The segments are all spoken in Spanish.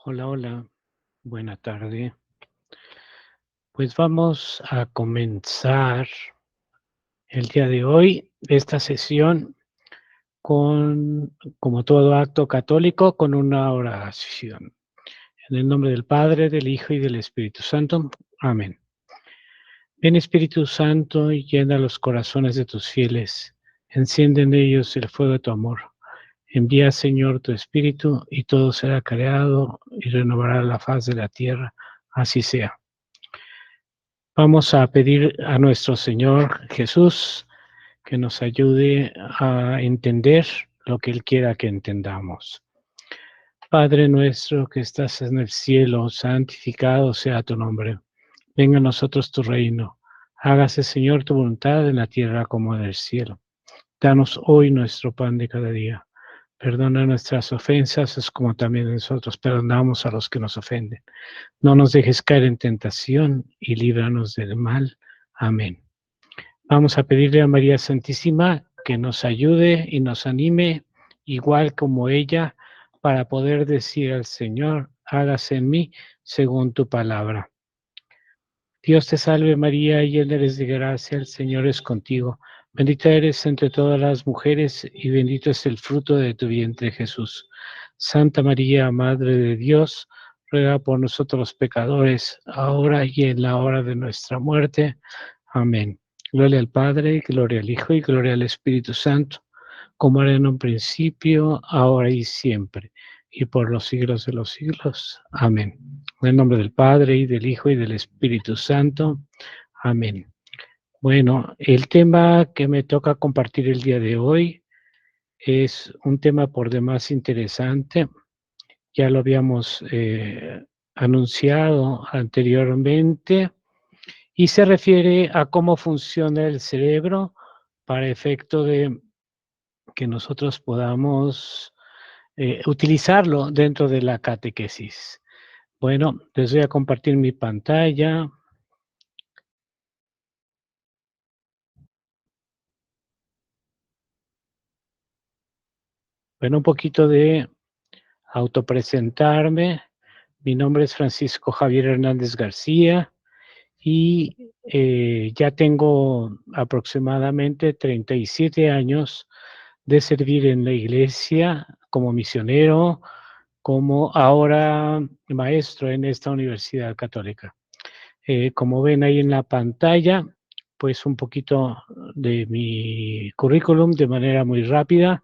Hola, hola, buena tarde. Pues vamos a comenzar el día de hoy esta sesión con, como todo acto católico, con una oración. En el nombre del Padre, del Hijo y del Espíritu Santo. Amén. Ven Espíritu Santo y llena los corazones de tus fieles. Enciende en ellos el fuego de tu amor. Envía, Señor, tu Espíritu y todo será creado y renovará la faz de la tierra. Así sea. Vamos a pedir a nuestro Señor Jesús que nos ayude a entender lo que Él quiera que entendamos. Padre nuestro que estás en el cielo, santificado sea tu nombre. Venga a nosotros tu reino. Hágase, Señor, tu voluntad en la tierra como en el cielo. Danos hoy nuestro pan de cada día. Perdona nuestras ofensas, es como también nosotros perdonamos a los que nos ofenden. No nos dejes caer en tentación y líbranos del mal. Amén. Vamos a pedirle a María Santísima que nos ayude y nos anime, igual como ella, para poder decir al Señor, hágase en mí según tu palabra. Dios te salve María, llena eres de gracia, el Señor es contigo. Bendita eres entre todas las mujeres y bendito es el fruto de tu vientre Jesús. Santa María, Madre de Dios, ruega por nosotros los pecadores, ahora y en la hora de nuestra muerte. Amén. Gloria al Padre, gloria al Hijo y gloria al Espíritu Santo, como era en un principio, ahora y siempre, y por los siglos de los siglos. Amén. En el nombre del Padre, y del Hijo, y del Espíritu Santo. Amén. Bueno, el tema que me toca compartir el día de hoy es un tema por demás interesante. Ya lo habíamos anunciado anteriormente y se refiere a cómo funciona el cerebro para efecto de que nosotros podamos utilizarlo dentro de la catequesis. Bueno, les voy a compartir mi pantalla. Bueno, un poquito de autopresentarme. Mi nombre es Francisco Javier Hernández García y ya tengo aproximadamente 37 años de servir en la iglesia como misionero, como ahora maestro en esta universidad católica. Como ven ahí en la pantalla, pues un poquito de mi currículum de manera muy rápida.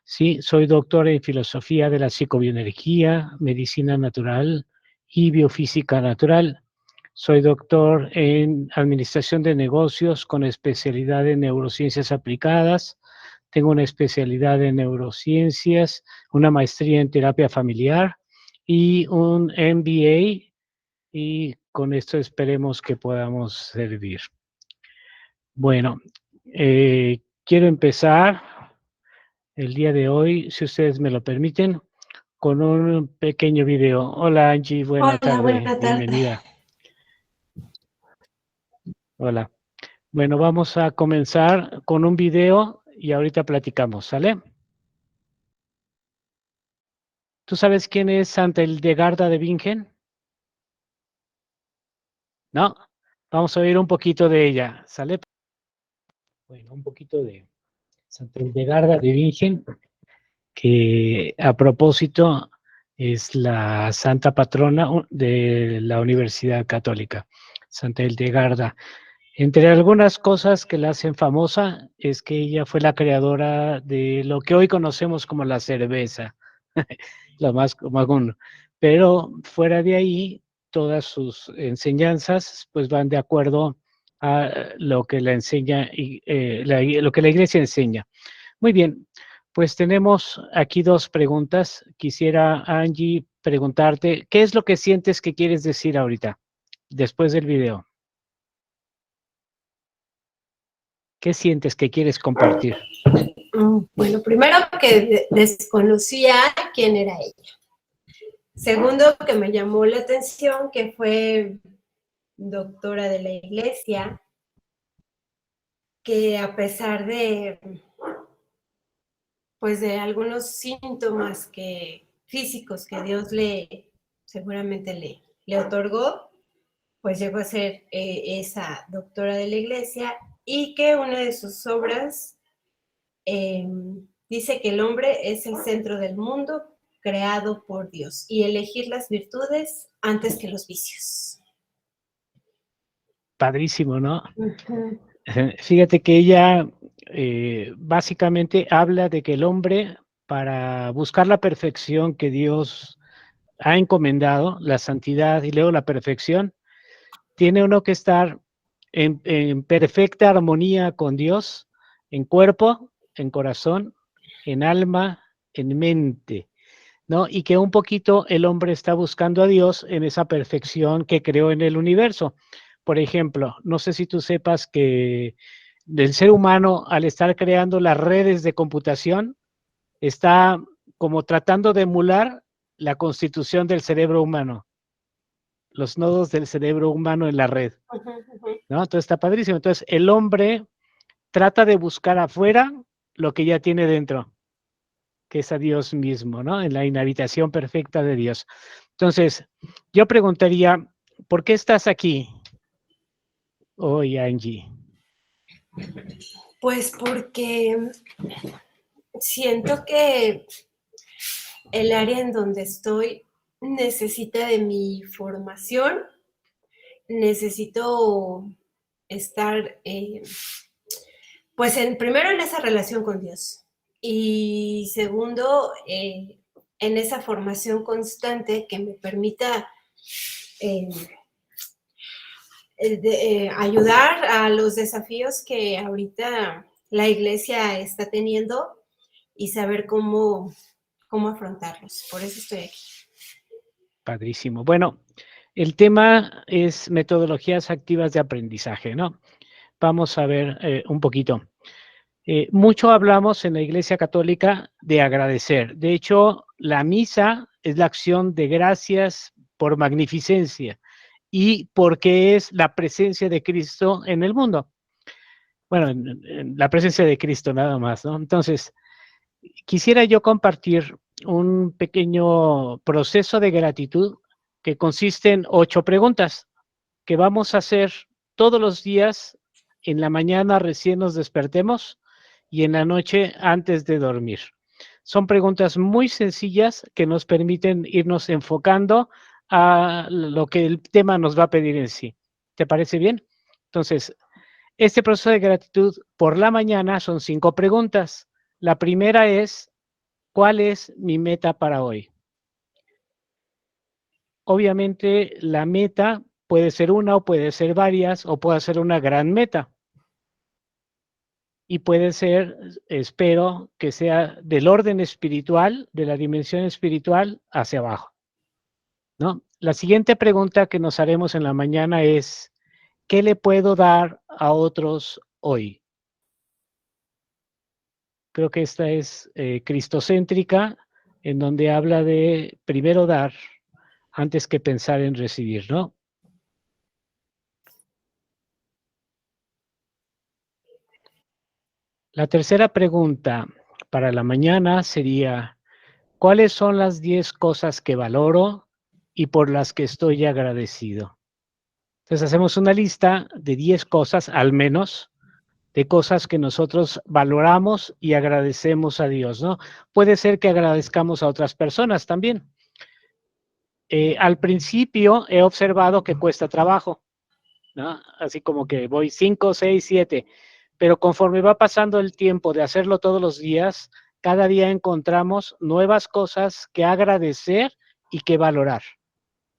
Sí, soy doctor en filosofía de la psicobioenergía, medicina natural y biofísica natural. Soy doctor en administración de negocios con especialidad en neurociencias aplicadas. Tengo una especialidad en neurociencias, una maestría en terapia familiar y un MBA, y con esto esperemos que podamos servir. Bueno, quiero empezar el día de hoy, si ustedes me lo permiten, con un pequeño video. Hola Angie, buena Hola, tarde, buena tarde. bienvenida. Hola. Bueno, vamos a comenzar con un video y ahorita platicamos, ¿sale? ¿Tú sabes quién es Santa Hildegarda de Bingen? ¿No? Vamos a oír un poquito de ella, ¿sale? Bueno, un poquito de Santa Hildegarda de Bingen, que a propósito es la santa patrona de la Universidad Católica, Santa Hildegarda. Entre algunas cosas que la hacen famosa es que ella fue la creadora de lo que hoy conocemos como la cerveza, lo más común. Pero fuera de ahí, todas sus enseñanzas pues van de acuerdo a lo que la enseña y lo que la iglesia enseña. Muy bien, pues tenemos aquí dos preguntas. Quisiera, Angie, preguntarte, ¿qué es lo que sientes que quieres decir ahorita, después del video? ¿Qué sientes que quieres compartir? Bueno, primero que desconocía quién era ella. Segundo, que me llamó la atención que fue doctora de la iglesia, que a pesar de, pues de algunos síntomas físicos que Dios le seguramente le otorgó, pues llegó a ser esa doctora de la iglesia, y que una de sus obras dice que el hombre es el centro del mundo creado por Dios y elegir las virtudes antes que los vicios. Padrísimo, ¿no? Uh-huh. Fíjate que ella básicamente habla de que el hombre, para buscar la perfección que Dios ha encomendado, la santidad y luego la perfección, tiene uno que estar en perfecta armonía con Dios, en cuerpo, en corazón, en alma, en mente, ¿no? Y que un poquito el hombre está buscando a Dios en esa perfección que creó en el universo. Por ejemplo, no sé si tú sepas que del ser humano, al estar creando las redes de computación, está como tratando de emular la constitución del cerebro humano, los nodos del cerebro humano en la red, ¿no? Entonces está padrísimo. Entonces el hombre trata de buscar afuera lo que ya tiene dentro, que es a Dios mismo, ¿no? En la inhabitación perfecta de Dios. Entonces, yo preguntaría, ¿por qué estás aquí hoy, Angie? Pues porque siento que el área en donde estoy necesita de mi formación, necesito estar, pues primero en esa relación con Dios, y segundo, en esa formación constante que me permita ayudar a los desafíos que ahorita la iglesia está teniendo y saber cómo afrontarlos. Por eso estoy aquí. Padrísimo. Bueno, el tema es metodologías activas de aprendizaje, ¿no? Vamos a ver un poquito. Mucho hablamos en la Iglesia Católica de agradecer. De hecho, la misa es la acción de gracias por magnificencia y porque es la presencia de Cristo en el mundo. Bueno, en la presencia de Cristo nada más, ¿no? Entonces, quisiera yo compartir un pequeño proceso de gratitud que consiste en 8 preguntas que vamos a hacer todos los días en la mañana recién nos despertemos y en la noche antes de dormir. Son preguntas muy sencillas que nos permiten irnos enfocando a lo que el tema nos va a pedir en sí. ¿Te parece bien? Entonces, este proceso de gratitud por la mañana son 5 preguntas. La primera es, ¿cuál es mi meta para hoy? Obviamente, la meta puede ser una o puede ser varias o puede ser una gran meta. Y puede ser, espero, que sea del orden espiritual, de la dimensión espiritual hacia abajo, ¿no? La siguiente pregunta que nos haremos en la mañana es, ¿qué le puedo dar a otros hoy? Creo que esta es cristocéntrica, en donde habla de primero dar antes que pensar en recibir, ¿no? La tercera pregunta para la mañana sería, ¿cuáles son las 10 cosas que valoro y por las que estoy agradecido? Entonces hacemos una lista de 10 cosas, al menos, de cosas que nosotros valoramos y agradecemos a Dios, ¿no? Puede ser que agradezcamos a otras personas también. Al principio he observado que cuesta trabajo, ¿no? Así como que voy 5, 6, 7, pero conforme va pasando el tiempo de hacerlo todos los días, cada día encontramos nuevas cosas que agradecer y que valorar.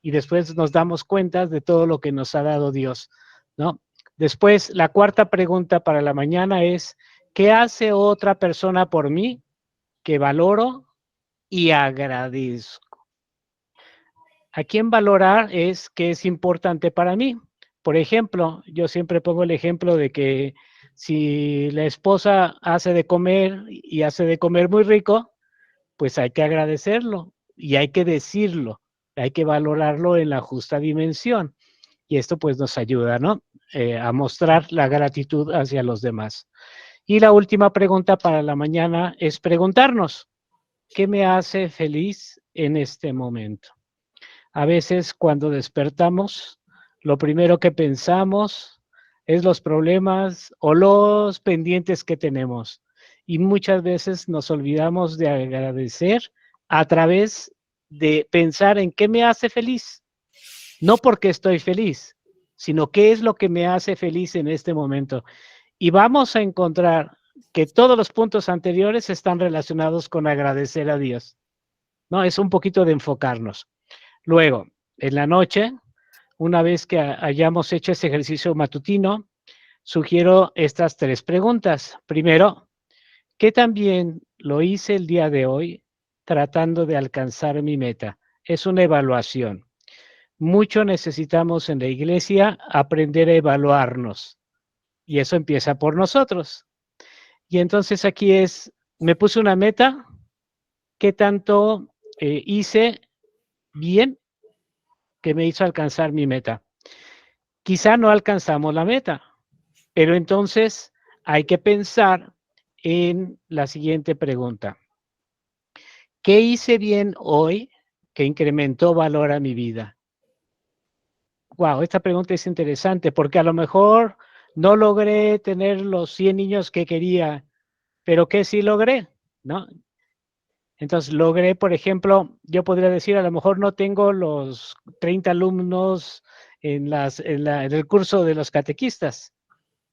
Y después nos damos cuenta de todo lo que nos ha dado Dios, ¿no? Después, la cuarta pregunta para la mañana es, ¿qué hace otra persona por mí que valoro y agradezco? ¿A quién valorar es qué es importante para mí? Por ejemplo, yo siempre pongo el ejemplo de que si la esposa hace de comer y hace de comer muy rico, pues hay que agradecerlo y hay que decirlo, hay que valorarlo en la justa dimensión. Y esto pues nos ayuda, ¿no? A mostrar la gratitud hacia los demás. Y la última pregunta para la mañana es preguntarnos, ¿qué me hace feliz en este momento? A veces cuando despertamos, lo primero que pensamos es los problemas o los pendientes que tenemos. Y muchas veces nos olvidamos de agradecer a través de pensar en qué me hace feliz. No porque estoy feliz, sino qué es lo que me hace feliz en este momento. Y vamos a encontrar que todos los puntos anteriores están relacionados con agradecer a Dios. ¿No? Es un poquito de enfocarnos. Luego, en la noche, una vez que hayamos hecho ese ejercicio matutino, sugiero estas 3 preguntas. Primero, ¿qué tan bien lo hice el día de hoy tratando de alcanzar mi meta? Es una evaluación. Mucho necesitamos en la iglesia aprender a evaluarnos y eso empieza por nosotros. Y entonces aquí me puse una meta, ¿qué tanto hice bien que me hizo alcanzar mi meta? Quizá no alcanzamos la meta, pero entonces hay que pensar en la siguiente pregunta. ¿Qué hice bien hoy que incrementó valor a mi vida? Wow, esta pregunta es interesante porque a lo mejor no logré tener los 100 niños que quería, pero ¿qué sí logré? ¿No? Entonces logré, por ejemplo, yo podría decir, a lo mejor no tengo los 30 alumnos en el curso de los catequistas,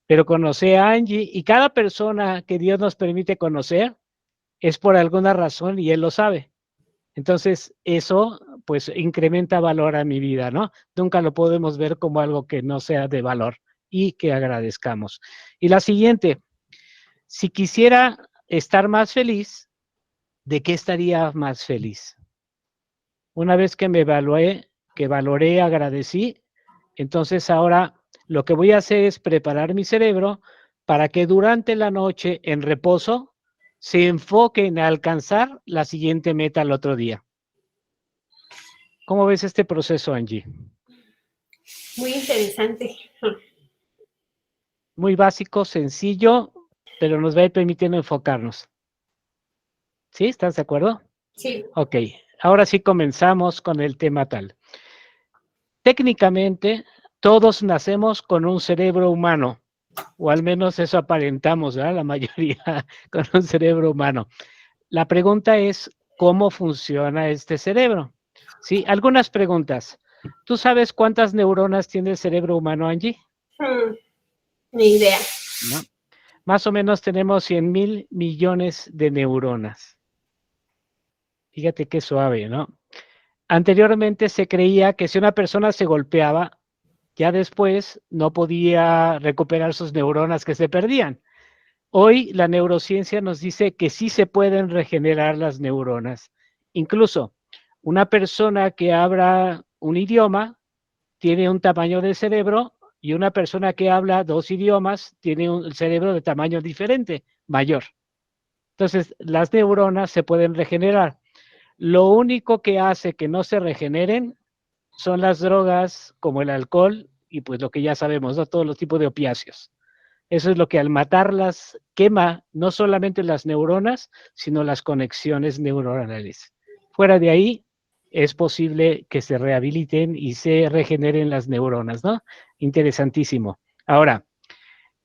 pero conocí a Angie y cada persona que Dios nos permite conocer es por alguna razón y Él lo sabe. Entonces eso pues incrementa valor a mi vida, ¿no? Nunca lo podemos ver como algo que no sea de valor y que agradezcamos. Y la siguiente, si quisiera estar más feliz, ¿de qué estaría más feliz? Una vez que me evalué, que valoré, agradecí, entonces ahora lo que voy a hacer es preparar mi cerebro para que durante la noche en reposo se enfoque en alcanzar la siguiente meta al otro día. ¿Cómo ves este proceso, Angie? Muy interesante. Muy básico, sencillo, pero nos va a ir permitiendo enfocarnos. ¿Sí? ¿Estás de acuerdo? Sí. Ok, ahora sí comenzamos con el tema tal. Técnicamente, todos nacemos con un cerebro humano, o al menos eso aparentamos, ¿verdad? La mayoría con un cerebro humano. La pregunta es, ¿cómo funciona este cerebro? Sí, algunas preguntas. ¿Tú sabes cuántas neuronas tiene el cerebro humano, Angie? Ni idea. ¿No? Más o menos tenemos 100,000 millones de neuronas. Fíjate qué suave, ¿no? Anteriormente se creía que si una persona se golpeaba, ya después no podía recuperar sus neuronas que se perdían. Hoy la neurociencia nos dice que sí se pueden regenerar las neuronas. Incluso una persona que habla un idioma tiene un tamaño de cerebro y una persona que habla 2 idiomas tiene un cerebro de tamaño diferente, mayor. Entonces, las neuronas se pueden regenerar. Lo único que hace que no se regeneren son las drogas como el alcohol y pues lo que ya sabemos, ¿no? Todos los tipos de opiáceos. Eso es lo que al matarlas quema no solamente las neuronas, sino las conexiones neuronales. Fuera de ahí, es posible que se rehabiliten y se regeneren las neuronas, ¿no? Interesantísimo. Ahora,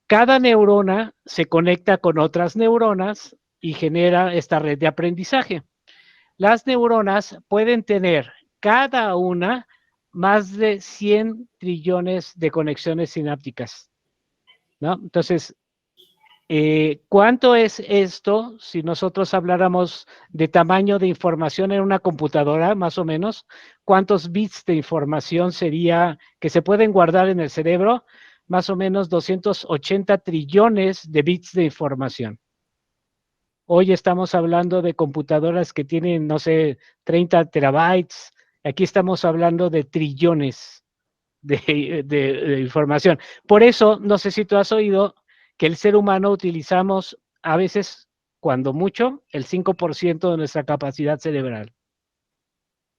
cada neurona se conecta con otras neuronas y genera esta red de aprendizaje. Las neuronas pueden tener cada una más de 100 trillones de conexiones sinápticas, ¿no? Entonces, ¿cuánto es esto si nosotros habláramos de tamaño de información en una computadora, más o menos? ¿Cuántos bits de información sería que se pueden guardar en el cerebro? Más o menos 280 trillones de bits de información. Hoy estamos hablando de computadoras que tienen, no sé, 30 terabytes. Aquí estamos hablando de trillones de información. Por eso, no sé si tú has oído que el ser humano utilizamos a veces, cuando mucho, el 5% de nuestra capacidad cerebral,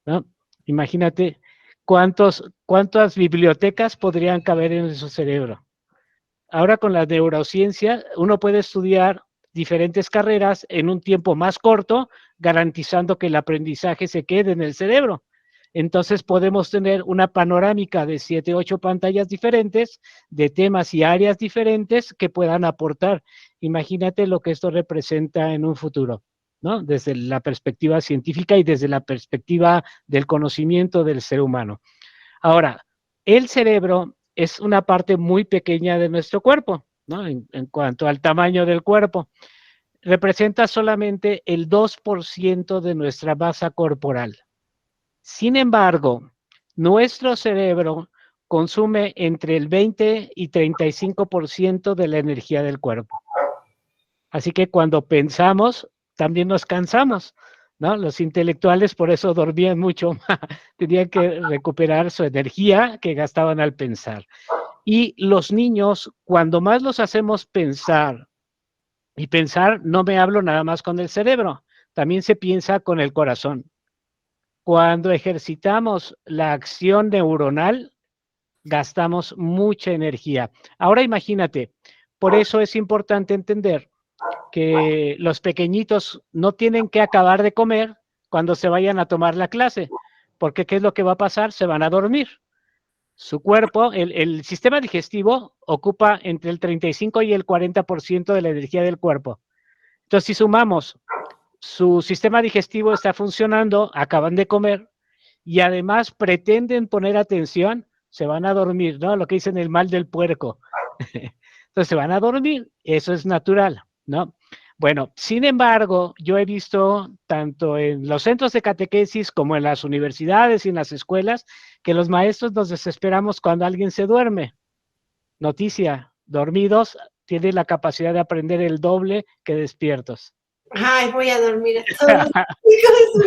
¿no? Imagínate cuántas bibliotecas podrían caber en su cerebro. Ahora con la neurociencia, uno puede estudiar diferentes carreras en un tiempo más corto, garantizando que el aprendizaje se quede en el cerebro. Entonces podemos tener una panorámica de 7, 8 pantallas diferentes, de temas y áreas diferentes que puedan aportar. Imagínate lo que esto representa en un futuro, ¿no? Desde la perspectiva científica y desde la perspectiva del conocimiento del ser humano. Ahora, el cerebro es una parte muy pequeña de nuestro cuerpo, ¿no? En cuanto al tamaño del cuerpo. Representa solamente el 2% de nuestra masa corporal. Sin embargo, nuestro cerebro consume entre el 20 y 35% de la energía del cuerpo. Así que cuando pensamos, también nos cansamos, ¿no? Los intelectuales por eso dormían mucho, tenían que recuperar su energía que gastaban al pensar. Y los niños, cuando más los hacemos pensar, y pensar no me hablo nada más con el cerebro, también se piensa con el corazón. Cuando ejercitamos la acción neuronal, gastamos mucha energía. Ahora imagínate, por eso es importante entender que los pequeñitos no tienen que acabar de comer cuando se vayan a tomar la clase, porque ¿qué es lo que va a pasar? Se van a dormir. Su cuerpo, el sistema digestivo ocupa entre el 35 y el 40% de la energía del cuerpo. Entonces, si sumamos, su sistema digestivo está funcionando, acaban de comer, y además pretenden poner atención, se van a dormir, ¿no? Lo que dicen el mal del puerco. Entonces se van a dormir, eso es natural, ¿no? Bueno, sin embargo, yo he visto tanto en los centros de catequesis como en las universidades y en las escuelas que los maestros nos desesperamos cuando alguien se duerme. Noticia, dormidos tienen la capacidad de aprender el doble que despiertos. Ay, voy a dormir.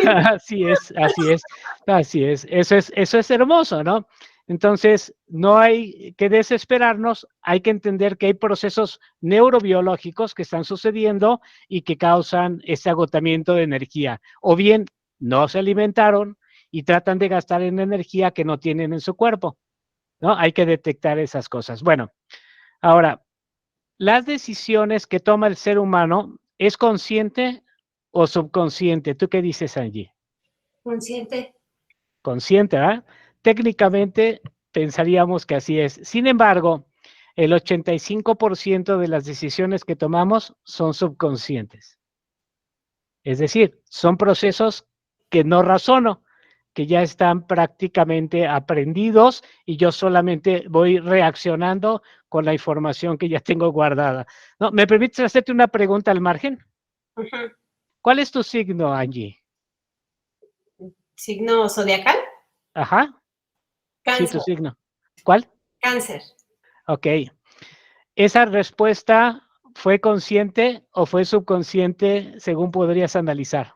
Así es, así es, así es. Eso es hermoso, ¿no? Entonces, no hay que desesperarnos, hay que entender que hay procesos neurobiológicos que están sucediendo y que causan ese agotamiento de energía. O bien, no se alimentaron y tratan de gastar en energía que no tienen en su cuerpo, ¿no? Hay que detectar esas cosas. Bueno, ahora, las decisiones que toma el ser humano, ¿es consciente o subconsciente? ¿Tú qué dices, Angie? Consciente. Consciente, ¿verdad? Técnicamente pensaríamos que así es. Sin embargo, el 85% de las decisiones que tomamos son subconscientes. Es decir, son procesos que no razono, que ya están prácticamente aprendidos y yo solamente voy reaccionando con la información que ya tengo guardada. ¿No? ¿Me permites hacerte una pregunta al margen? Ujú. ¿Cuál es tu signo, Angie? ¿Signo zodiacal? Ajá, sí, tu Cáncer. signo. ¿Cuál? Cáncer. Ok. ¿Esa respuesta fue consciente o fue subconsciente según podrías analizar?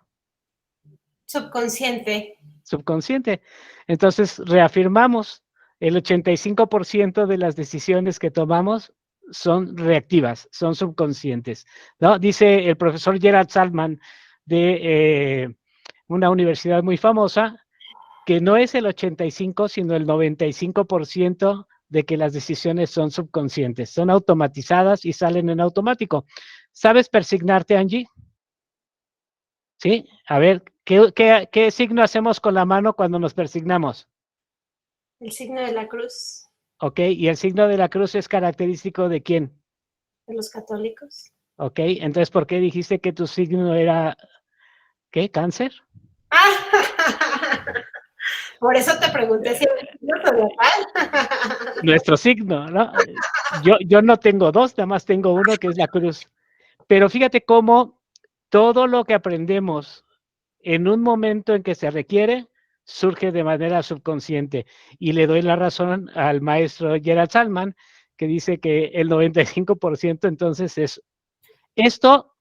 Subconsciente. Subconsciente. Entonces, reafirmamos, el 85% de las decisiones que tomamos son reactivas, son subconscientes, ¿no? Dice el profesor Gerald Salman de una universidad muy famosa, que no es el 85, sino el 95% de que las decisiones son subconscientes, son automatizadas y salen en automático. ¿Sabes persignarte, Angie? Sí, a ver, ¿qué signo hacemos con la mano cuando nos persignamos? El signo de la cruz. Ok, y el signo de la cruz es característico de quién? De los católicos. Ok, entonces, ¿por qué dijiste que tu signo era, qué, cáncer? Por eso te pregunté si era el signo zodiacal. Nuestro signo, ¿no? Yo no tengo dos, nada más tengo uno que es la cruz. Pero fíjate cómo todo lo que aprendemos en un momento en que se requiere surge de manera subconsciente. Y le doy la razón al maestro Gerald Salman, que dice que el 95% entonces es esto.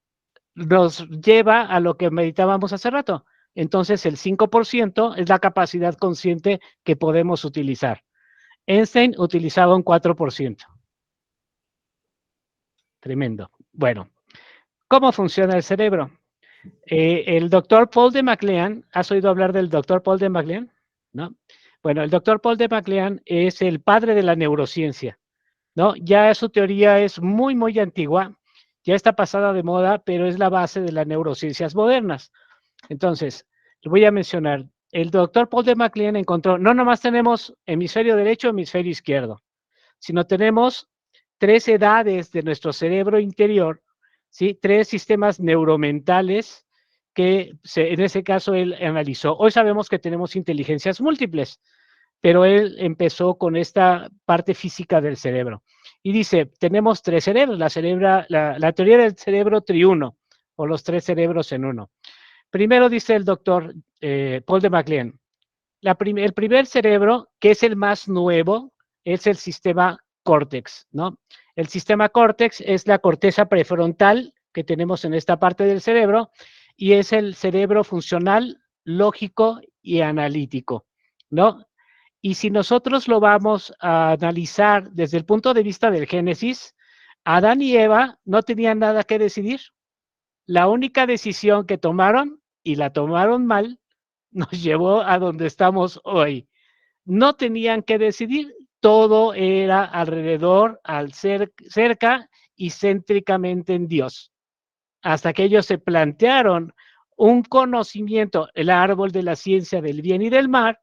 Nos lleva a lo que meditábamos hace rato. Entonces, el 5% es la capacidad consciente que podemos utilizar. Einstein utilizaba un 4%. Tremendo. Bueno, ¿cómo funciona el cerebro? El doctor Paul de MacLean, ¿has oído hablar del doctor Paul de MacLean? ¿No? Bueno, el doctor Paul de MacLean es el padre de la neurociencia, ¿no? Ya su teoría es muy, muy antigua, ya está pasada de moda, pero es la base de las neurociencias modernas. Entonces, le voy a mencionar, el doctor Paul de MacLean encontró, no nomás tenemos hemisferio derecho, hemisferio izquierdo, sino tenemos 3 edades de nuestro cerebro interior, ¿sí? 3 sistemas neuromentales que en ese caso él analizó. Hoy sabemos que tenemos inteligencias múltiples, pero él empezó con esta parte física del cerebro. Y dice, tenemos 3 cerebros, la teoría del cerebro triuno, o los 3 cerebros en uno. Primero dice el doctor Paul de MacLean, el primer cerebro, que es el más nuevo, es el sistema córtex, ¿no? El sistema córtex es la corteza prefrontal que tenemos en esta parte del cerebro y es el cerebro funcional, lógico y analítico, ¿no? Y si nosotros lo vamos a analizar desde el punto de vista del Génesis, Adán y Eva no tenían nada que decidir. La única decisión que tomaron, y la tomaron mal, nos llevó a donde estamos hoy. No tenían que decidir, todo era alrededor, cerca y céntricamente en Dios. Hasta que ellos se plantearon un conocimiento, el árbol de la ciencia del bien y del mal,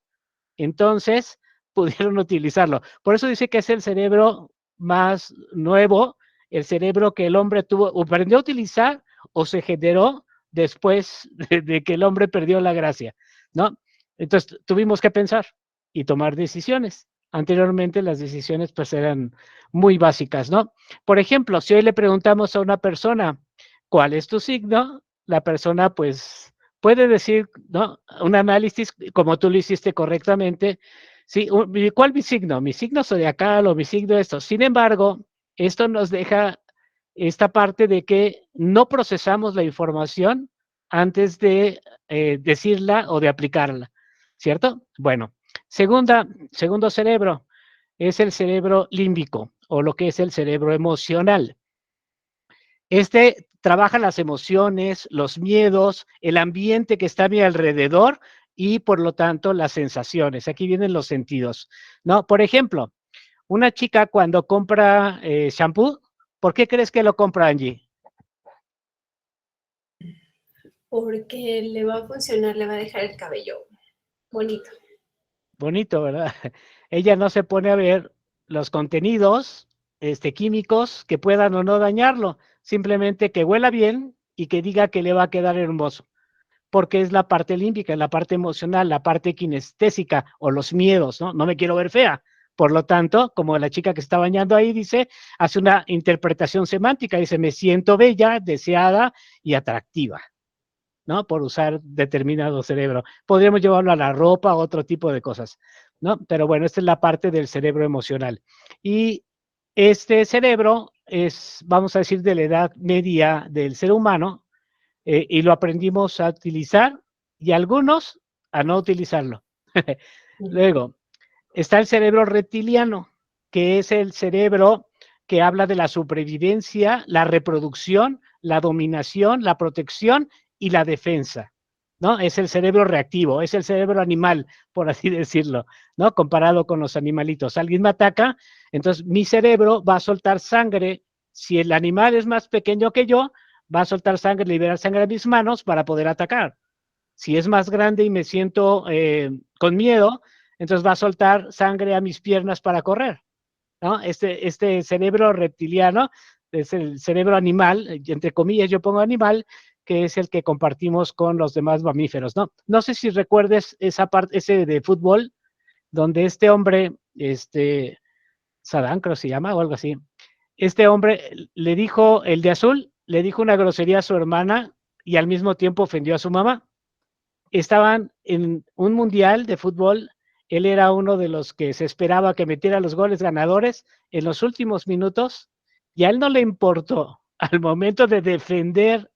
entonces pudieron utilizarlo. Por eso dice que es el cerebro más nuevo, el cerebro que el hombre tuvo, o aprendió a utilizar o se generó después de que el hombre perdió la gracia, ¿no? Entonces tuvimos que pensar y tomar decisiones. Anteriormente las decisiones pues eran muy básicas, ¿no? Por ejemplo, si hoy le preguntamos a una persona, ¿cuál es tu signo? La persona pues puede decir, ¿no? Un análisis, como tú lo hiciste correctamente, sí, ¿cuál mi signo? Mi signo zodiacal o mi signo esto. Sin embargo, esto nos deja esta parte de que no procesamos la información antes de decirla o de aplicarla, ¿cierto? Bueno, segundo cerebro es el cerebro límbico o lo que es el cerebro emocional. Este trabaja las emociones, los miedos, el ambiente que está a mi alrededor y por lo tanto las sensaciones. Aquí vienen los sentidos, ¿no? Por ejemplo, una chica cuando compra shampoo, ¿por qué crees que lo compra, Angie? Porque le va a funcionar, le va a dejar el cabello bonito. Bonito, ¿verdad? Ella no se pone a ver los contenidos químicos que puedan o no dañarlo, simplemente que huela bien y que diga que le va a quedar hermoso, porque es la parte límbica, la parte emocional, la parte kinestésica o los miedos, ¿no? No me quiero ver fea. Por lo tanto, como la chica que está bañando ahí dice, hace una interpretación semántica, dice, me siento bella, deseada y atractiva, ¿no? Por usar determinado cerebro. Podríamos llevarlo a la ropa, a otro tipo de cosas, ¿no? Pero bueno, esta es la parte del cerebro emocional. Y este cerebro es, vamos a decir, de la edad media del ser humano, y lo aprendimos a utilizar y algunos a no utilizarlo. Luego, está el cerebro reptiliano, que es el cerebro que habla de la supervivencia, la reproducción, la dominación, la protección y la defensa, ¿no? Es el cerebro reactivo, es el cerebro animal, por así decirlo, ¿no? Comparado con los animalitos. Alguien me ataca, entonces mi cerebro va a soltar sangre. Si el animal es más pequeño que yo, va a soltar sangre, liberar sangre a mis manos para poder atacar. Si es más grande y me siento con miedo, entonces va a soltar sangre a mis piernas para correr, ¿no? Este cerebro reptiliano es el cerebro animal, entre comillas yo pongo animal, que es el que compartimos con los demás mamíferos, ¿no? No sé si recuerdes esa parte, ese de fútbol, donde este hombre, Sadán creo se llama o algo así, este hombre le dijo, el de azul, le dijo una grosería a su hermana y al mismo tiempo ofendió a su mamá. Estaban en un mundial de fútbol, él era uno de los que se esperaba que metiera los goles ganadores en los últimos minutos y a él no le importó al momento de defender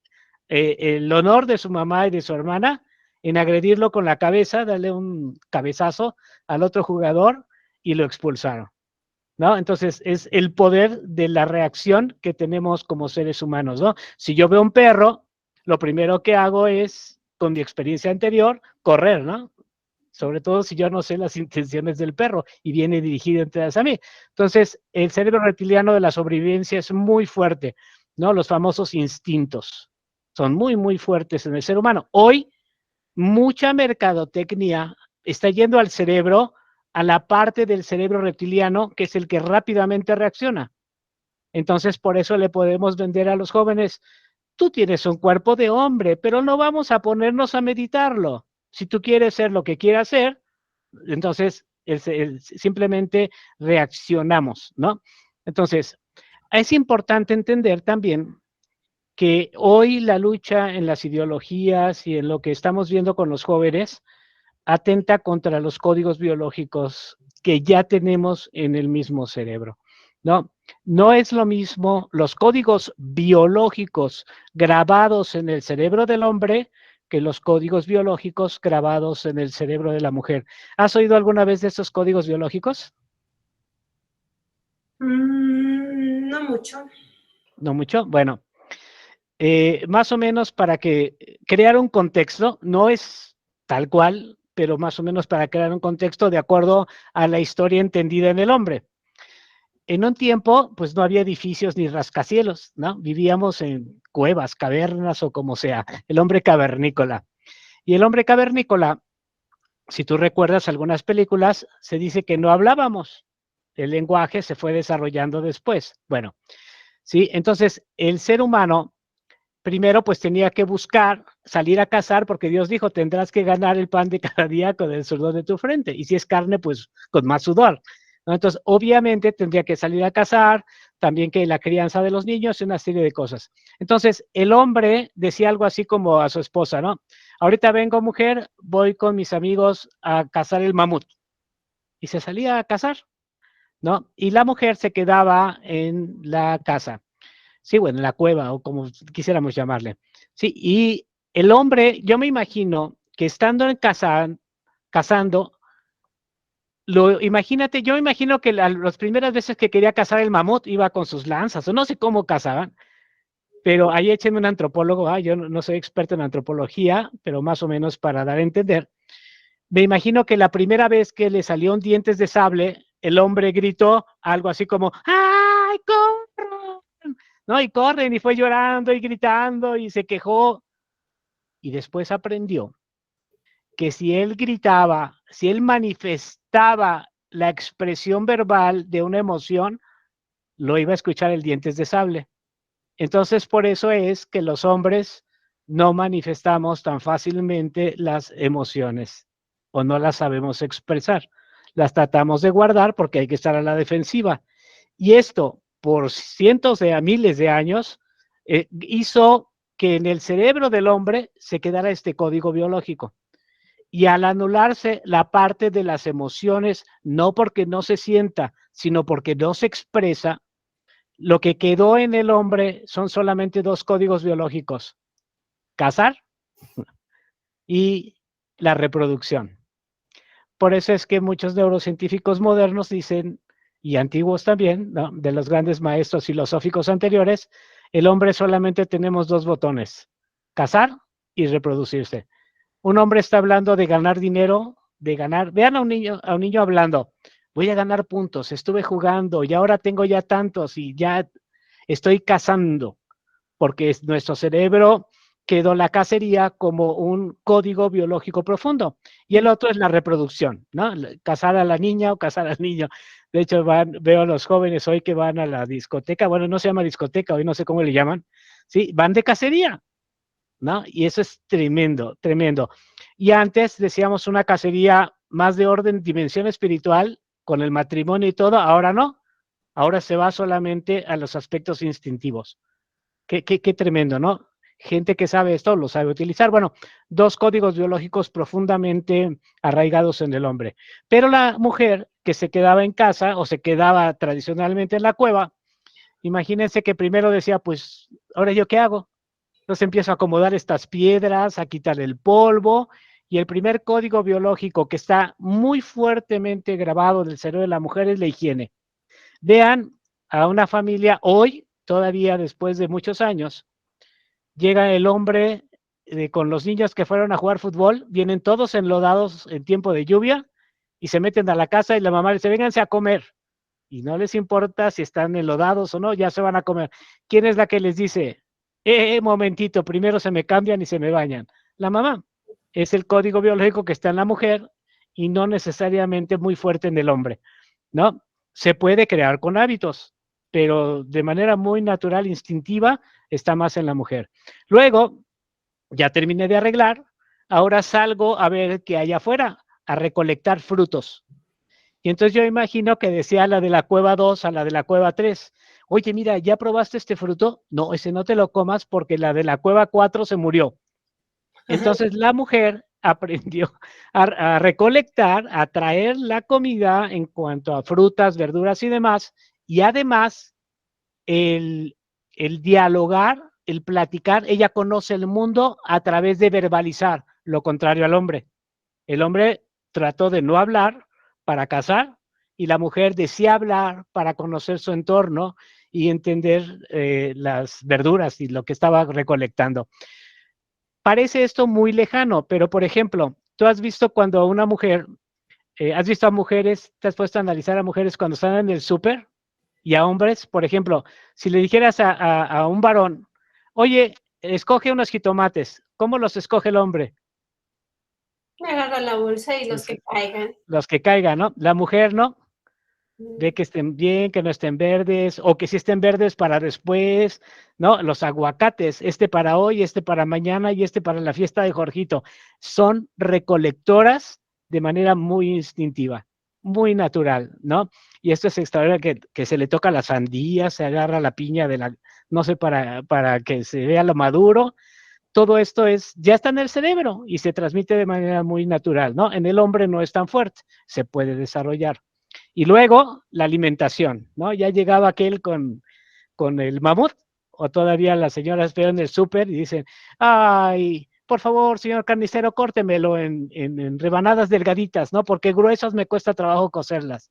el honor de su mamá y de su hermana en agredirlo con la cabeza, darle un cabezazo al otro jugador y lo expulsaron, ¿no? Entonces es el poder de la reacción que tenemos como seres humanos, ¿no? Si yo veo un perro, lo primero que hago es, con mi experiencia anterior, correr, ¿no? Sobre todo si yo no sé las intenciones del perro y viene dirigido entonces a mí. Entonces, el cerebro reptiliano de la sobrevivencia es muy fuerte, ¿no? Los famosos instintos son muy, muy fuertes en el ser humano. Hoy mucha mercadotecnia está yendo al cerebro, a la parte del cerebro reptiliano, que es el que rápidamente reacciona. Entonces, por eso le podemos vender a los jóvenes, tú tienes un cuerpo de hombre, pero no vamos a ponernos a meditarlo. Si tú quieres ser lo que quieras ser, entonces simplemente reaccionamos, ¿no? Entonces, es importante entender también que hoy la lucha en las ideologías y en lo que estamos viendo con los jóvenes atenta contra los códigos biológicos que ya tenemos en el mismo cerebro. No, no es lo mismo los códigos biológicos grabados en el cerebro del hombre que los códigos biológicos grabados en el cerebro de la mujer. ¿Has oído alguna vez de estos códigos biológicos? No mucho. No mucho. Bueno, más o menos para que crear un contexto, no es tal cual, pero más o menos para crear un contexto de acuerdo a la historia entendida en el hombre. En un tiempo, pues no había edificios ni rascacielos, ¿no? Vivíamos en cuevas, cavernas o como sea, el hombre cavernícola. Y el hombre cavernícola, si tú recuerdas algunas películas, se dice que no hablábamos. El lenguaje se fue desarrollando después. Bueno, sí, entonces el ser humano primero pues tenía que buscar, salir a cazar, porque Dios dijo, tendrás que ganar el pan de cada día con el sudor de tu frente, y si es carne, pues con más sudor, ¿no? Entonces, obviamente tendría que salir a cazar, también que la crianza de los niños, una serie de cosas. Entonces, el hombre decía algo así como a su esposa, ¿no? Ahorita vengo, mujer, voy con mis amigos a cazar el mamut, y se salía a cazar, ¿no? Y la mujer se quedaba en la casa. Sí, bueno, en la cueva o como quisiéramos llamarle. Sí, y el hombre, yo me imagino que estando en casa, cazando, imagínate, yo me imagino que las primeras veces que quería cazar el mamut iba con sus lanzas, o no sé cómo cazaban, pero ahí échenme un antropólogo, yo no soy experto en antropología, pero más o menos para dar a entender. Me imagino que la primera vez que le salió un dientes de sable, el hombre gritó algo así como, ¡ay, corran! ¿No? Y corren, y fue llorando y gritando y se quejó. Y después aprendió que si él gritaba, si él manifestaba la expresión verbal de una emoción, lo iba a escuchar el dientes de sable. Entonces, por eso es que los hombres no manifestamos tan fácilmente las emociones o no las sabemos expresar. Las tratamos de guardar porque hay que estar a la defensiva. Y esto, por cientos de miles de años, hizo que en el cerebro del hombre se quedara este código biológico. Y al anularse la parte de las emociones, no porque no se sienta, sino porque no se expresa, lo que quedó en el hombre son solamente dos códigos biológicos: cazar y la reproducción. Por eso es que muchos neurocientíficos modernos dicen, y antiguos también, ¿no?, de los grandes maestros filosóficos anteriores, el hombre solamente tenemos dos botones: cazar y reproducirse. Un hombre está hablando de ganar dinero, de ganar, vean a un niño hablando, voy a ganar puntos, estuve jugando y ahora tengo ya tantos y ya estoy cazando, porque nuestro cerebro quedó la cacería como un código biológico profundo. Y el otro es la reproducción, ¿no? Cazar a la niña o cazar al niño. De hecho, veo a los jóvenes hoy que van a la discoteca, bueno, no se llama discoteca, hoy no sé cómo le llaman, ¿sí? Van de cacería, ¿no? Y eso es tremendo, tremendo. Y antes decíamos una cacería más de orden, dimensión espiritual, con el matrimonio y todo, ahora no. Ahora se va solamente a los aspectos instintivos. Qué tremendo, ¿no? Gente que sabe esto lo sabe utilizar. Bueno, dos códigos biológicos profundamente arraigados en el hombre. Pero la mujer que se quedaba en casa o se quedaba tradicionalmente en la cueva, imagínense que primero decía, pues, ¿ahora yo qué hago? Entonces empiezo a acomodar estas piedras, a quitar el polvo, y el primer código biológico que está muy fuertemente grabado del cerebro de la mujer es la higiene. Vean a una familia hoy, todavía después de muchos años, llega el hombre con los niños que fueron a jugar fútbol, vienen todos enlodados en tiempo de lluvia y se meten a la casa y la mamá les dice, vénganse a comer. Y no les importa si están enlodados o no, ya se van a comer. ¿Quién es la que les dice, momentito, primero se me cambian y se me bañan? La mamá. es el código biológico que está en la mujer y no necesariamente muy fuerte en el hombre, ¿no? Se puede crear con hábitos, pero de manera muy natural, instintiva, está más en la mujer. Luego, ya terminé de arreglar, ahora salgo a ver qué hay afuera, a recolectar frutos. Y entonces yo imagino que decía la de la cueva 2 a la de la cueva 3, oye, mira, ¿ya probaste este fruto? No, ese no te lo comas porque la de la cueva 4 se murió. Entonces la mujer aprendió a recolectar, a traer la comida en cuanto a frutas, verduras y demás, y además el, el dialogar, el platicar, ella conoce el mundo a través de verbalizar, lo contrario al hombre. El hombre trató de no hablar para cazar y la mujer decía hablar para conocer su entorno y entender las verduras y lo que estaba recolectando. Parece esto muy lejano, pero por ejemplo, tú has visto cuando una mujer, has visto a mujeres, te has puesto a analizar a mujeres cuando están en el súper y a hombres, por ejemplo, si le dijeras a un varón, oye, escoge unos jitomates, ¿cómo los escoge el hombre? Agarra la bolsa y los que caigan. Los que caigan, ¿no? La mujer, ¿no? Ve que estén bien, que no estén verdes, o que si estén verdes para después, ¿no? Los aguacates, este para hoy, este para mañana y este para la fiesta de Jorgito. Son recolectoras de manera muy instintiva, muy natural, ¿no? Y esto es extraordinario, que se le toca la sandía, se agarra la piña de la, no sé, para que se vea lo maduro. Todo esto ya está en el cerebro y se transmite de manera muy natural, ¿no? En el hombre no es tan fuerte, se puede desarrollar. Y luego la alimentación, ¿no? Ya llegaba aquel con el mamut, o todavía las señoras veo en el súper y dicen, ay, por favor, señor carnicero, córtemelo en rebanadas delgaditas, ¿no? Porque gruesas me cuesta trabajo cocerlas,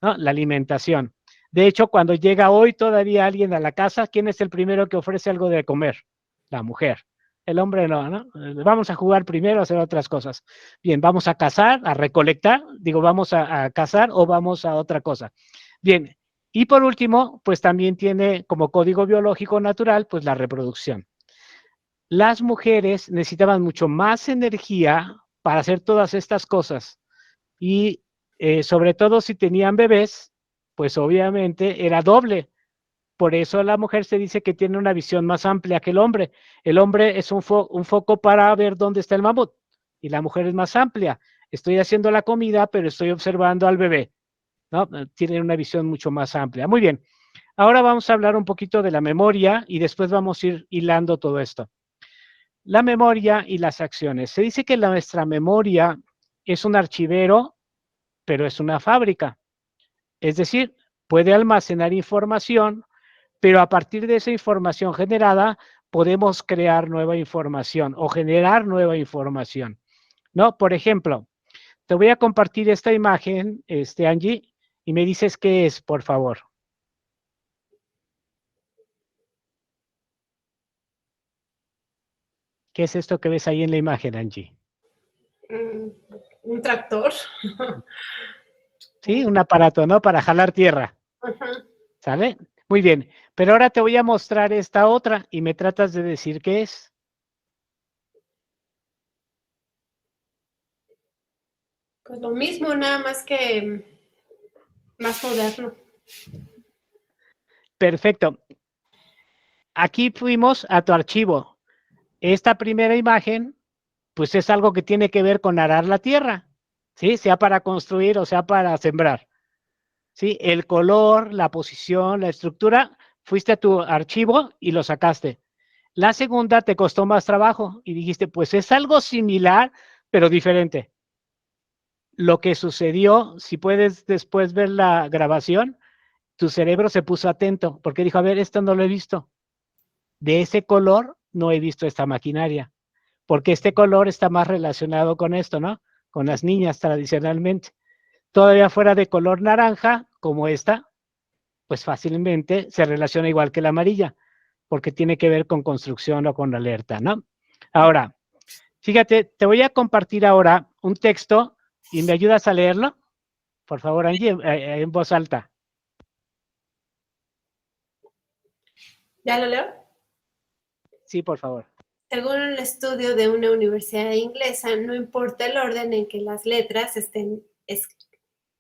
¿no? La alimentación. De hecho, cuando llega hoy todavía alguien a la casa, ¿quién es el primero que ofrece algo de comer? La mujer. El hombre no, ¿no? Vamos a jugar primero, a hacer otras cosas. Bien, vamos a cazar, a recolectar, digo, vamos a cazar o vamos a otra cosa. Bien, y por último, pues también tiene como código biológico natural, pues la reproducción. Las mujeres necesitaban mucho más energía para hacer todas estas cosas y sobre todo si tenían bebés, pues obviamente era doble. Por eso la mujer se dice que tiene una visión más amplia que el hombre. El hombre es un foco para ver dónde está el mamut y la mujer es más amplia. Estoy haciendo la comida, pero estoy observando al bebé, ¿no? Tiene una visión mucho más amplia. Muy bien. Ahora vamos a hablar un poquito de la memoria y después vamos a ir hilando todo esto. La memoria y las acciones. Se dice que nuestra memoria es un archivero, pero es una fábrica. Es decir, puede almacenar información, pero a partir de esa información generada podemos crear nueva información o generar nueva información, ¿no? Por ejemplo, te voy a compartir esta imagen, Angie, y me dices qué es, por favor. ¿Qué es esto que ves ahí en la imagen, Angie? Un tractor. Sí, un aparato, ¿no? Para jalar tierra. ¿Sale? Muy bien. Pero ahora te voy a mostrar esta otra y me tratas de decir qué es. Pues lo mismo, nada más que más moderno. Perfecto. Aquí fuimos a tu archivo. Esta primera imagen, pues es algo que tiene que ver con arar la tierra, ¿sí? Sea para construir o sea para sembrar, ¿sí? El color, la posición, la estructura, fuiste a tu archivo y lo sacaste. La segunda te costó más trabajo y dijiste, pues es algo similar, pero diferente. Lo que sucedió, si puedes después ver la grabación, tu cerebro se puso atento porque dijo, a ver, esto no lo he visto. De ese color no he visto esta maquinaria, porque este color está más relacionado con esto, ¿no? Con las niñas tradicionalmente. Todavía fuera de color naranja, como esta, pues fácilmente se relaciona igual que la amarilla, porque tiene que ver con construcción o con alerta, ¿no? Ahora, fíjate, te voy a compartir ahora un texto y me ayudas a leerlo, por favor, Angie, en voz alta. ¿Ya lo leo? Sí, por favor. Según un estudio de una universidad inglesa, no importa el orden en que las letras estén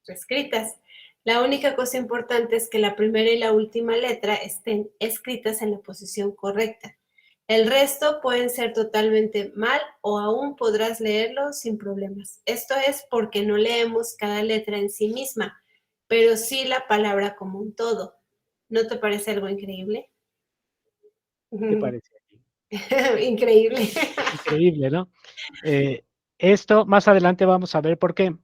escritas. La única cosa importante es que la primera y la última letra estén escritas en la posición correcta. El resto pueden ser totalmente mal o aún podrás leerlo sin problemas. Esto es porque no leemos cada letra en sí misma, pero sí la palabra como un todo. ¿No te parece algo increíble? ¿Qué te parece? Increíble. Increíble, ¿no? Esto más adelante vamos a ver por qué.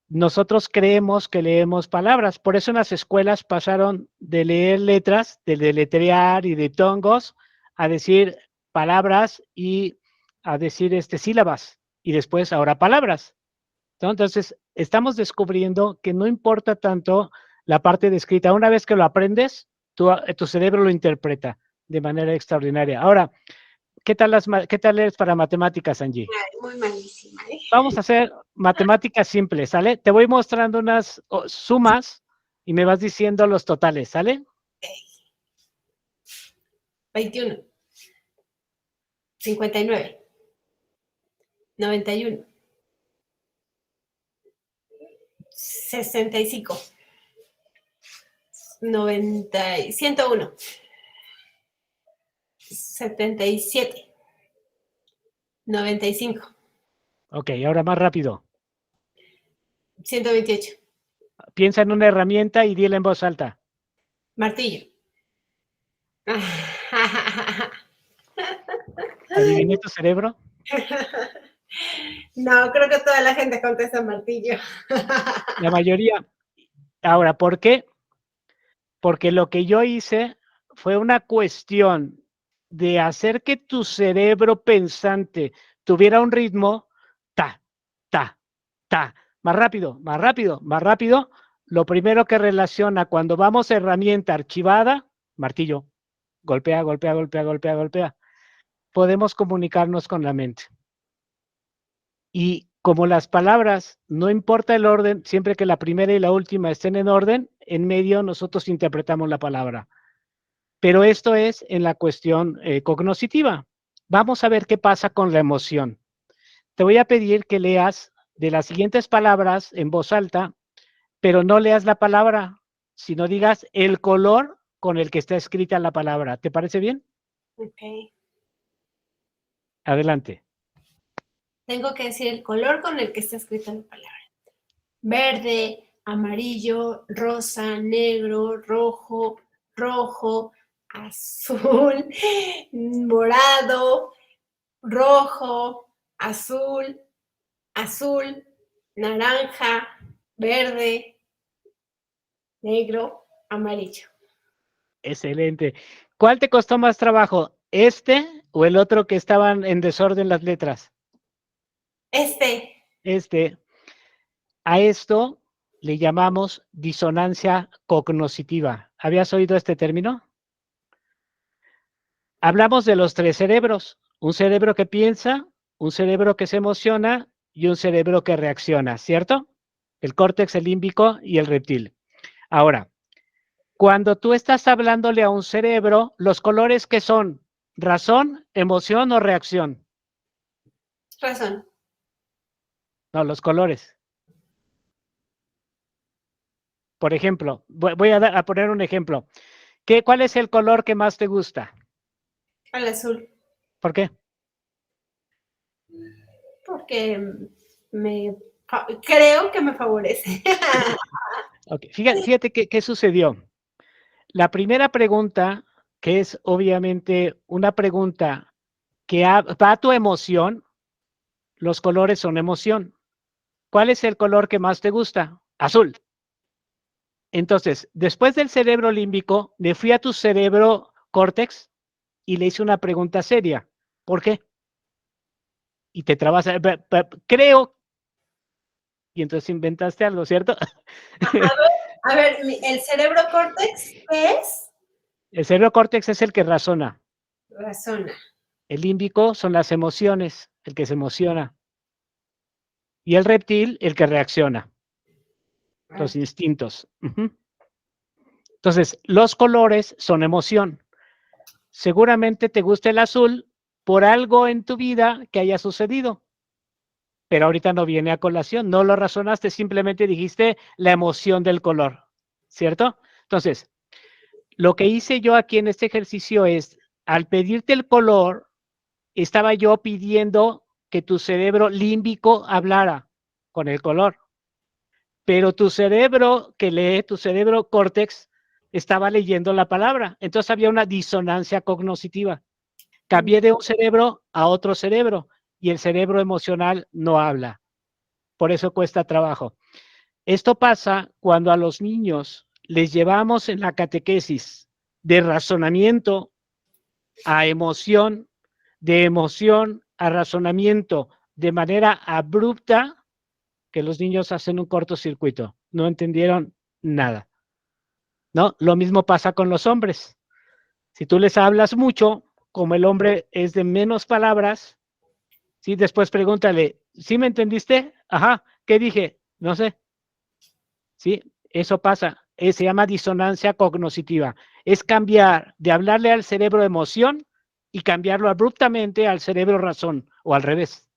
Nosotros creemos que leemos palabras, por eso en las escuelas pasaron de leer letras, de deletrear y de tongos, a decir palabras y a decir sílabas, y después ahora palabras, ¿no? Entonces, estamos descubriendo que no importa tanto la parte de escrita. Una vez que lo aprendes, tu cerebro lo interpreta de manera extraordinaria. Ahora, ¿qué tal eres para matemáticas, Angie? Muy malísima, ¿eh? Vamos a hacer matemáticas simples, ¿sale? Te voy mostrando unas sumas y me vas diciendo los totales, ¿sale? 21, 59, 91, 65, 90, 101, 77, 95, Ok, ahora más rápido. 128. Piensa en una herramienta y dila en voz alta. Martillo. ¿Adiviné tu cerebro? No, creo que toda la gente contesta martillo. La mayoría. Ahora, ¿por qué? Porque lo que yo hice fue una cuestión de hacer que tu cerebro pensante tuviera un ritmo, ta, ta, ta, más rápido, más rápido, más rápido. Lo primero que relaciona cuando vamos a herramienta archivada, martillo, golpea, golpea, golpea, golpea, golpea. Podemos comunicarnos con la mente. Y como las palabras, no importa el orden, siempre que la primera y la última estén en orden, en medio nosotros interpretamos la palabra. Pero esto es en la cuestión cognoscitiva. Vamos a ver qué pasa con la emoción. Te voy a pedir que leas de las siguientes palabras en voz alta, pero no leas la palabra, sino digas el color con el que está escrita la palabra. ¿Te parece bien? Ok. Adelante. Tengo que decir el color con el que está escrita la palabra. Verde, amarillo, rosa, negro, rojo, rojo, azul, morado, rojo, azul, azul, naranja, verde, negro, amarillo. Excelente. ¿Cuál te costó más trabajo? ¿Este o el otro que estaban en desorden las letras? Este. A esto le llamamos disonancia cognoscitiva. ¿Habías oído este término? Hablamos de los tres cerebros, un cerebro que piensa, un cerebro que se emociona y un cerebro que reacciona, ¿cierto? El córtex, el límbico y el reptil. Ahora, cuando tú estás hablándole a un cerebro, los colores que son razón, emoción o reacción. Razón. No, los colores. Por ejemplo, voy a poner un ejemplo. ¿Cuál es el color que más te gusta? Al azul. ¿Por qué? Porque creo que me favorece. Okay. Fíjate qué sucedió. La primera pregunta, que es obviamente una pregunta que va a tu emoción, los colores son emoción. ¿Cuál es el color que más te gusta? Azul. Entonces, después del cerebro límbico, me fui a tu cerebro córtex y le hice una pregunta seria. ¿Por qué? Y te trabas. Creo. Y entonces inventaste algo, ¿cierto? A ver, el cerebro córtex, ¿qué es? El cerebro córtex es el que razona. Razona. El límbico son las emociones, el que se emociona. Y el reptil, el que reacciona. Los instintos. Entonces, los colores son emoción. Seguramente te gusta el azul por algo en tu vida que haya sucedido. Pero ahorita no viene a colación, no lo razonaste, simplemente dijiste la emoción del color, ¿cierto? Entonces, lo que hice yo aquí en este ejercicio es, al pedirte el color, estaba yo pidiendo que tu cerebro límbico hablara con el color. Pero tu cerebro que lee, tu cerebro córtex, estaba leyendo la palabra. Entonces había una disonancia cognitiva. Cambié de un cerebro a otro cerebro y el cerebro emocional no habla. Por eso cuesta trabajo. Esto pasa cuando a los niños les llevamos en la catequesis de razonamiento a emoción, de emoción a razonamiento, de manera abrupta, que los niños hacen un cortocircuito. No entendieron nada, ¿no? Lo mismo pasa con los hombres. Si tú les hablas mucho, como el hombre es de menos palabras, ¿sí? Después pregúntale, ¿sí me entendiste? Ajá, ¿qué dije? No sé. ¿Sí? Eso pasa. Se llama disonancia cognitiva. Es cambiar de hablarle al cerebro emoción y cambiarlo abruptamente al cerebro razón, o al revés.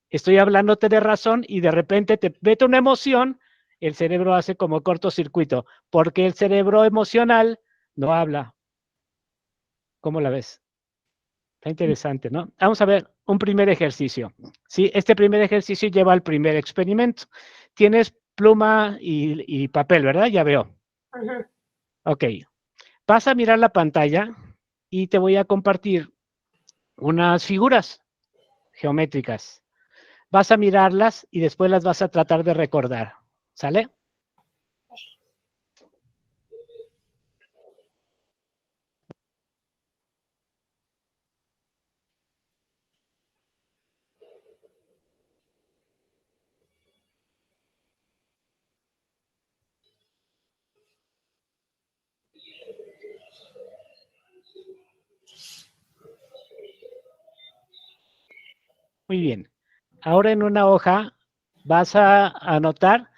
Estoy hablándote de razón y de repente te mete una emoción, el cerebro hace como cortocircuito, porque el cerebro emocional no habla. ¿Cómo la ves? Está interesante, ¿no? Vamos a ver un primer ejercicio. Sí, este primer ejercicio lleva al primer experimento. Tienes pluma y papel, ¿verdad? Ya veo. Ajá. Ok. Vas a mirar la pantalla y te voy a compartir unas figuras geométricas. Vas a mirarlas y después las vas a tratar de recordar. ¿Sale? Muy bien. Ahora en una hoja vas a anotar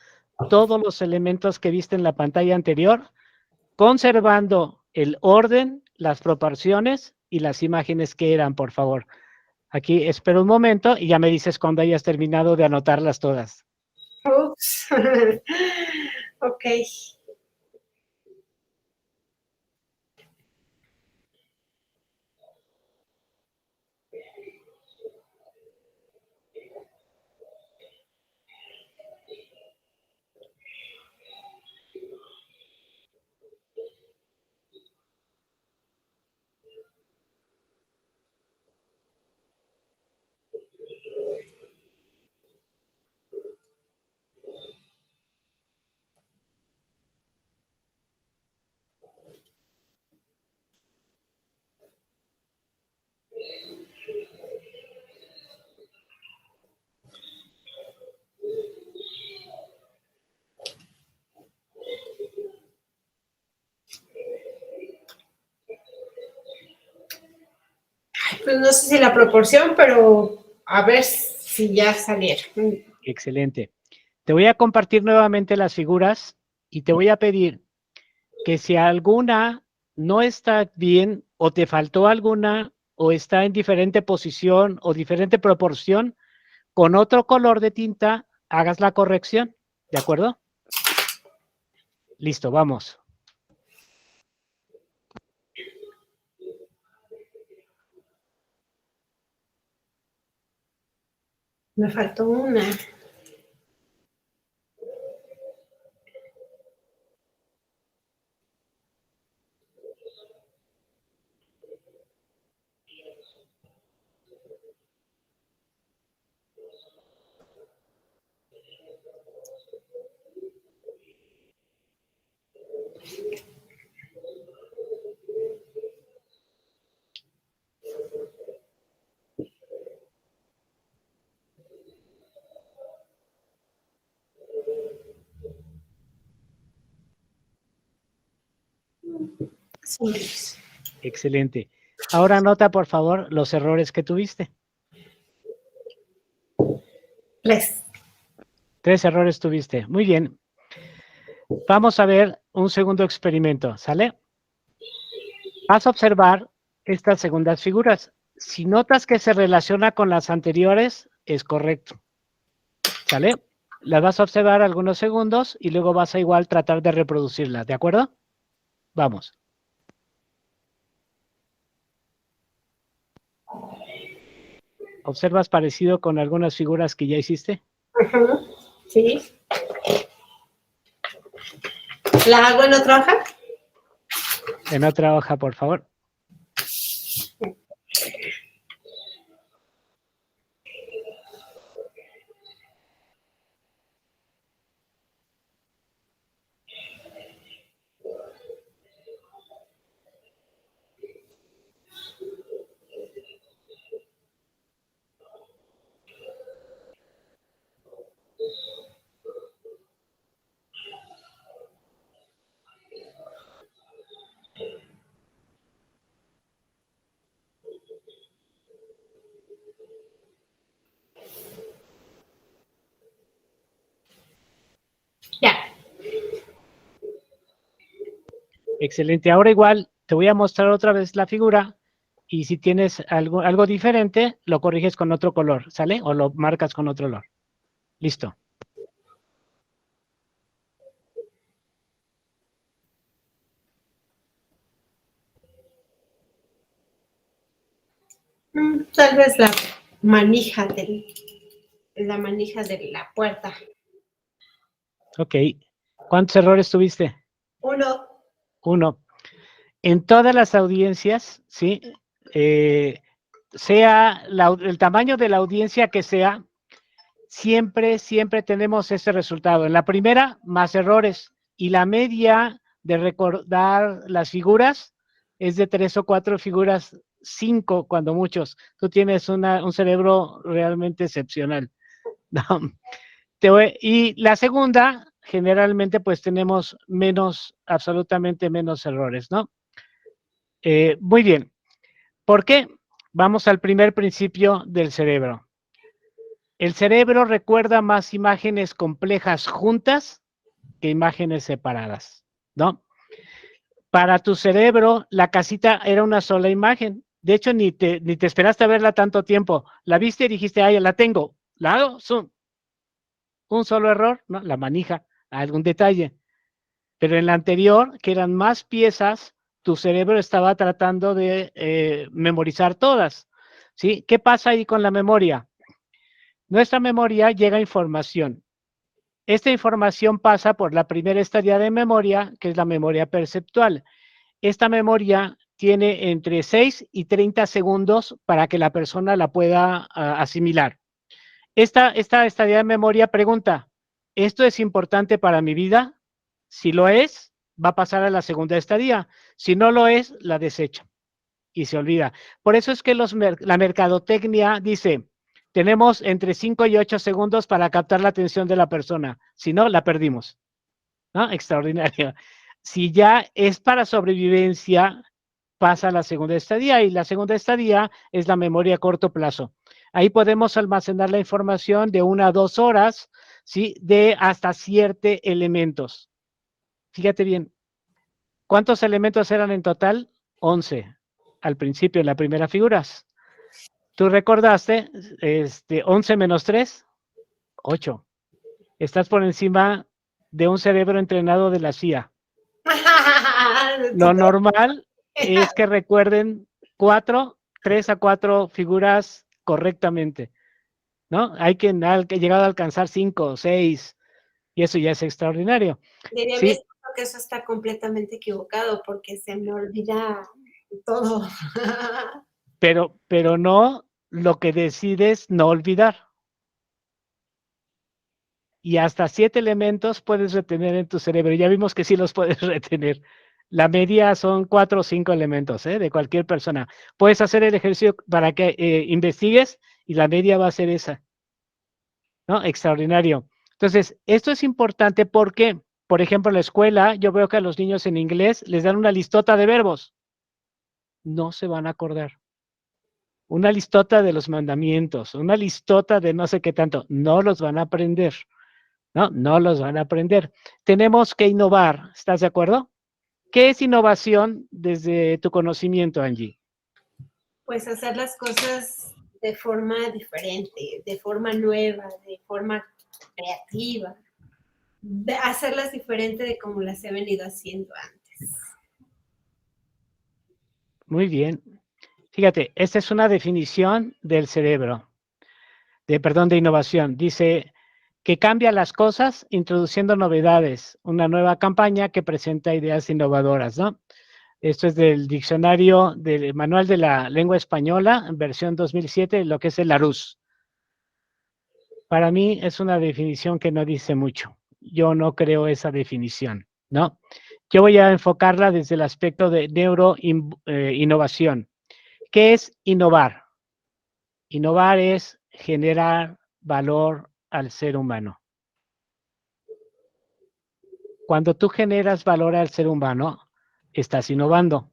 todos los elementos que viste en la pantalla anterior, conservando el orden, las proporciones y las imágenes que eran, por favor. Aquí espero un momento y ya me dices cuando hayas terminado de anotarlas todas. Ups. Ok. Pues no sé si la proporción, pero a ver si ya salieron. Excelente. Te voy a compartir nuevamente las figuras y te voy a pedir que si alguna no está bien o te faltó alguna o está en diferente posición o diferente proporción, con otro color de tinta hagas la corrección. ¿De acuerdo? Listo, vamos. Me faltó una. Sí. Excelente. Ahora anota, por favor, los errores que tuviste. 3. 3 errores tuviste. Muy bien. Vamos a ver un segundo experimento, ¿sale? Vas a observar estas segundas figuras. Si notas que se relaciona con las anteriores, es correcto. ¿Sale? Las vas a observar algunos segundos y luego vas a igual tratar de reproducirlas, ¿de acuerdo? Vamos. ¿Observas parecido con algunas figuras que ya hiciste? Sí. ¿La hago en otra hoja? En otra hoja, por favor. Ya. Excelente. Ahora igual te voy a mostrar otra vez la figura y si tienes algo diferente, lo corriges con otro color, ¿sale? O lo marcas con otro color. Listo. Tal vez la manija de la puerta. Ok. ¿Cuántos errores tuviste? 1. 1. En todas las audiencias, ¿sí? Sea el tamaño de la audiencia que sea, siempre tenemos ese resultado. En la primera, más errores. Y la media de recordar las figuras es de 3 o 4 figuras, 5 cuando muchos. Tú tienes un cerebro realmente excepcional. No. Y la segunda, generalmente pues tenemos absolutamente menos errores, ¿no? Muy bien. ¿Por qué? Vamos al primer principio del cerebro. El cerebro recuerda más imágenes complejas juntas que imágenes separadas, ¿no? Para tu cerebro, la casita era una sola imagen. De hecho, ni te esperaste a verla tanto tiempo. La viste y dijiste, ah, ya la tengo. La hago, un solo error, ¿no? La manija, algún detalle. Pero en la anterior, que eran más piezas, tu cerebro estaba tratando de memorizar todas, ¿sí? ¿Qué pasa ahí con la memoria? Nuestra memoria llega información. Esta información pasa por la primera estadia de memoria, que es la memoria perceptual. Esta memoria tiene entre 6 y 30 segundos para que la persona la pueda asimilar. Esta estadía de memoria pregunta, ¿esto es importante para mi vida? Si lo es, va a pasar a la segunda estadía. Si no lo es, la desecha y se olvida. Por eso es que la mercadotecnia dice, tenemos entre 5 y 8 segundos para captar la atención de la persona. Si no, la perdimos. ¿No? Extraordinario. Si ya es para sobrevivencia, pasa a la segunda estadía y la segunda estadía es la memoria a corto plazo. Ahí podemos almacenar la información de 1 a 2 horas, ¿sí? De hasta 7 elementos. Fíjate bien, ¿cuántos elementos eran en total? 11 al principio en la primera figura. Tú recordaste, 11 menos 3, 8. Estás por encima de un cerebro entrenado de la CIA. Lo normal es que recuerden 3 a 4 figuras correctamente, ¿no? Hay que llegado a alcanzar 5 o 6 y eso ya es extraordinario. Diría ¿sí? que eso está completamente equivocado porque se me olvida todo. Pero no lo que decides no olvidar. Y hasta 7 elementos puedes retener en tu cerebro. Ya vimos que sí los puedes retener. La media son 4 o 5 elementos, de cualquier persona. Puedes hacer el ejercicio para que investigues y la media va a ser esa. ¿No? Extraordinario. Entonces, esto es importante porque, por ejemplo, en la escuela, yo veo que a los niños en inglés les dan una listota de verbos. No se van a acordar. Una listota de los mandamientos, una listota de no sé qué tanto. No los van a aprender. No los van a aprender. Tenemos que innovar. ¿Estás de acuerdo? ¿Qué es innovación desde tu conocimiento, Angie? pues hacer las cosas de forma diferente, de forma nueva, de forma creativa, de hacerlas diferente de como las he venido haciendo antes. Muy bien. Fíjate, esta es una definición del cerebro, de innovación. Dice que cambia las cosas introduciendo novedades, una nueva campaña que presenta ideas innovadoras, ¿no? Esto es del diccionario del Manual de la Lengua Española, versión 2007, lo que es el Larousse. Para mí es una definición que no dice mucho. Yo no creo esa definición, ¿no? Yo voy a enfocarla desde el aspecto de neuroinnovación. ¿Qué es innovar? Innovar es generar valor al ser humano. Cuando tú generas valor al ser humano, estás innovando.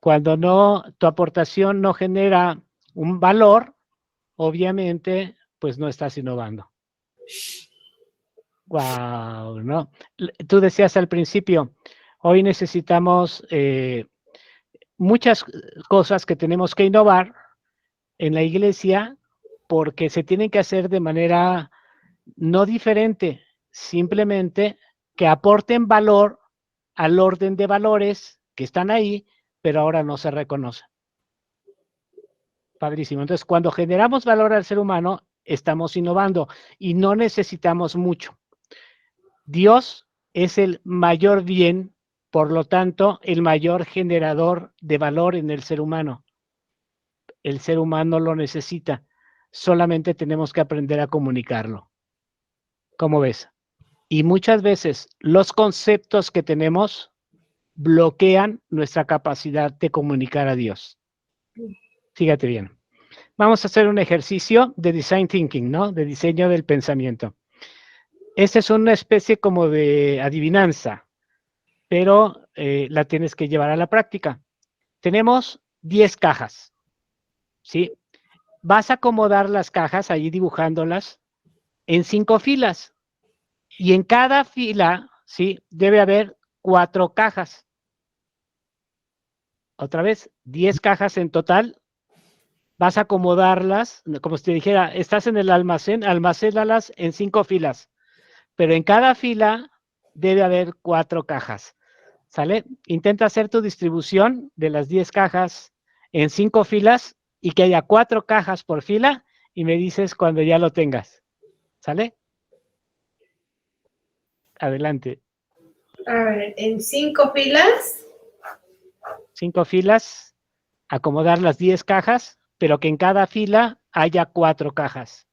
Cuando no, tu aportación no genera un valor, obviamente, pues no estás innovando. Wow, ¿no? Tú decías al principio, hoy necesitamos muchas cosas que tenemos que innovar en la iglesia porque se tienen que hacer de manera no diferente, simplemente que aporten valor al orden de valores que están ahí, pero ahora no se reconocen. Padrísimo. Entonces, cuando generamos valor al ser humano, estamos innovando y no necesitamos mucho. Dios es el mayor bien, por lo tanto, el mayor generador de valor en el ser humano. El ser humano lo necesita. Solamente tenemos que aprender a comunicarlo. ¿Cómo ves? Y muchas veces los conceptos que tenemos bloquean nuestra capacidad de comunicar a Dios. Fíjate bien. Vamos a hacer un ejercicio de design thinking, ¿no? De diseño del pensamiento. Esta es una especie como de adivinanza, pero la tienes que llevar a la práctica. Tenemos 10 cajas, ¿sí? Vas a acomodar las cajas, ahí dibujándolas, en 5 filas. Y en cada fila, ¿sí? Debe haber 4 cajas. Otra vez, 10 cajas en total. Vas a acomodarlas, como si te dijera, estás en el almacén, almacénalas en 5 filas. Pero en cada fila debe haber 4 cajas. ¿Sale? Intenta hacer tu distribución de las 10 cajas en 5 filas y que haya 4 cajas por fila y me dices cuando ya lo tengas. ¿Sale? Adelante. A ver, en 5 filas. 5 filas, acomodar las 10 cajas, pero que en cada fila haya 4 cajas.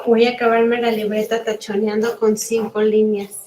Voy a acabarme la libreta tachoneando con 5 líneas.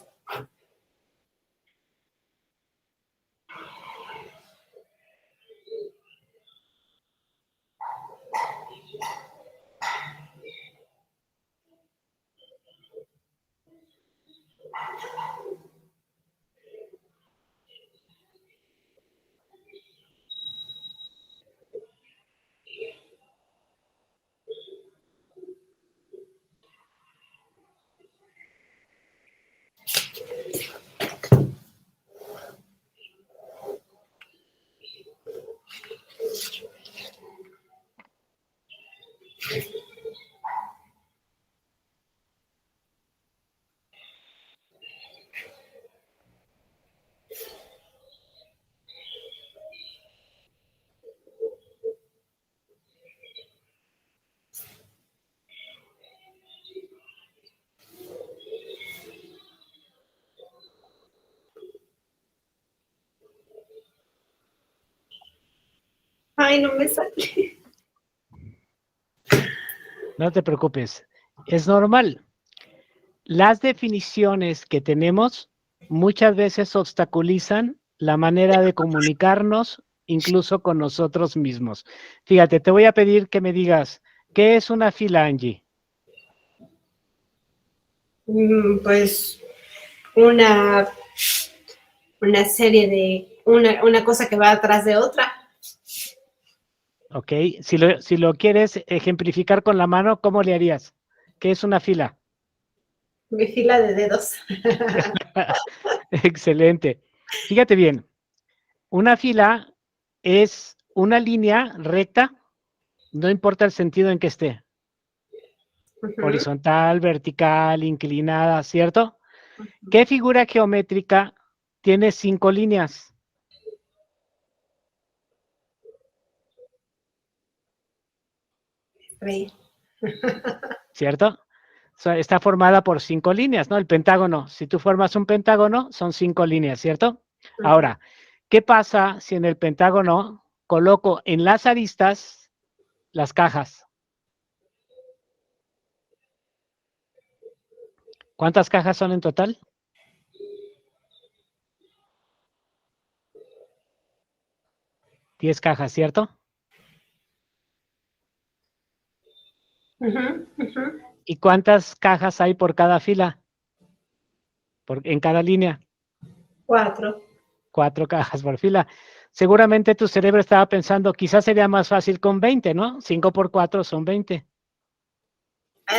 Ay, no me sale. No te preocupes, es normal. Las definiciones que tenemos muchas veces obstaculizan la manera de comunicarnos, incluso con nosotros mismos. Fíjate, te voy a pedir que me digas, ¿qué es una fila, Angie? Pues una serie de, una cosa que va atrás de otra. Ok, si lo quieres ejemplificar con la mano, ¿cómo le harías? ¿Qué es una fila? Mi fila de dedos. Excelente. Fíjate bien, una fila es una línea recta, no importa el sentido en que esté, horizontal, vertical, inclinada, ¿cierto? ¿Qué figura geométrica tiene 5 líneas? Sí. ¿Cierto? O sea, está formada por 5 líneas, ¿no? El pentágono, si tú formas un pentágono, son 5 líneas, ¿cierto? Ahora, ¿qué pasa si en el pentágono coloco en las aristas las cajas? ¿Cuántas cajas son en total? 10 cajas, ¿cierto? ¿Y cuántas cajas hay por cada fila? En cada línea. 4. 4 cajas por fila. Seguramente tu cerebro estaba pensando, quizás sería más fácil con 20, ¿no? 5 por 4 son 20.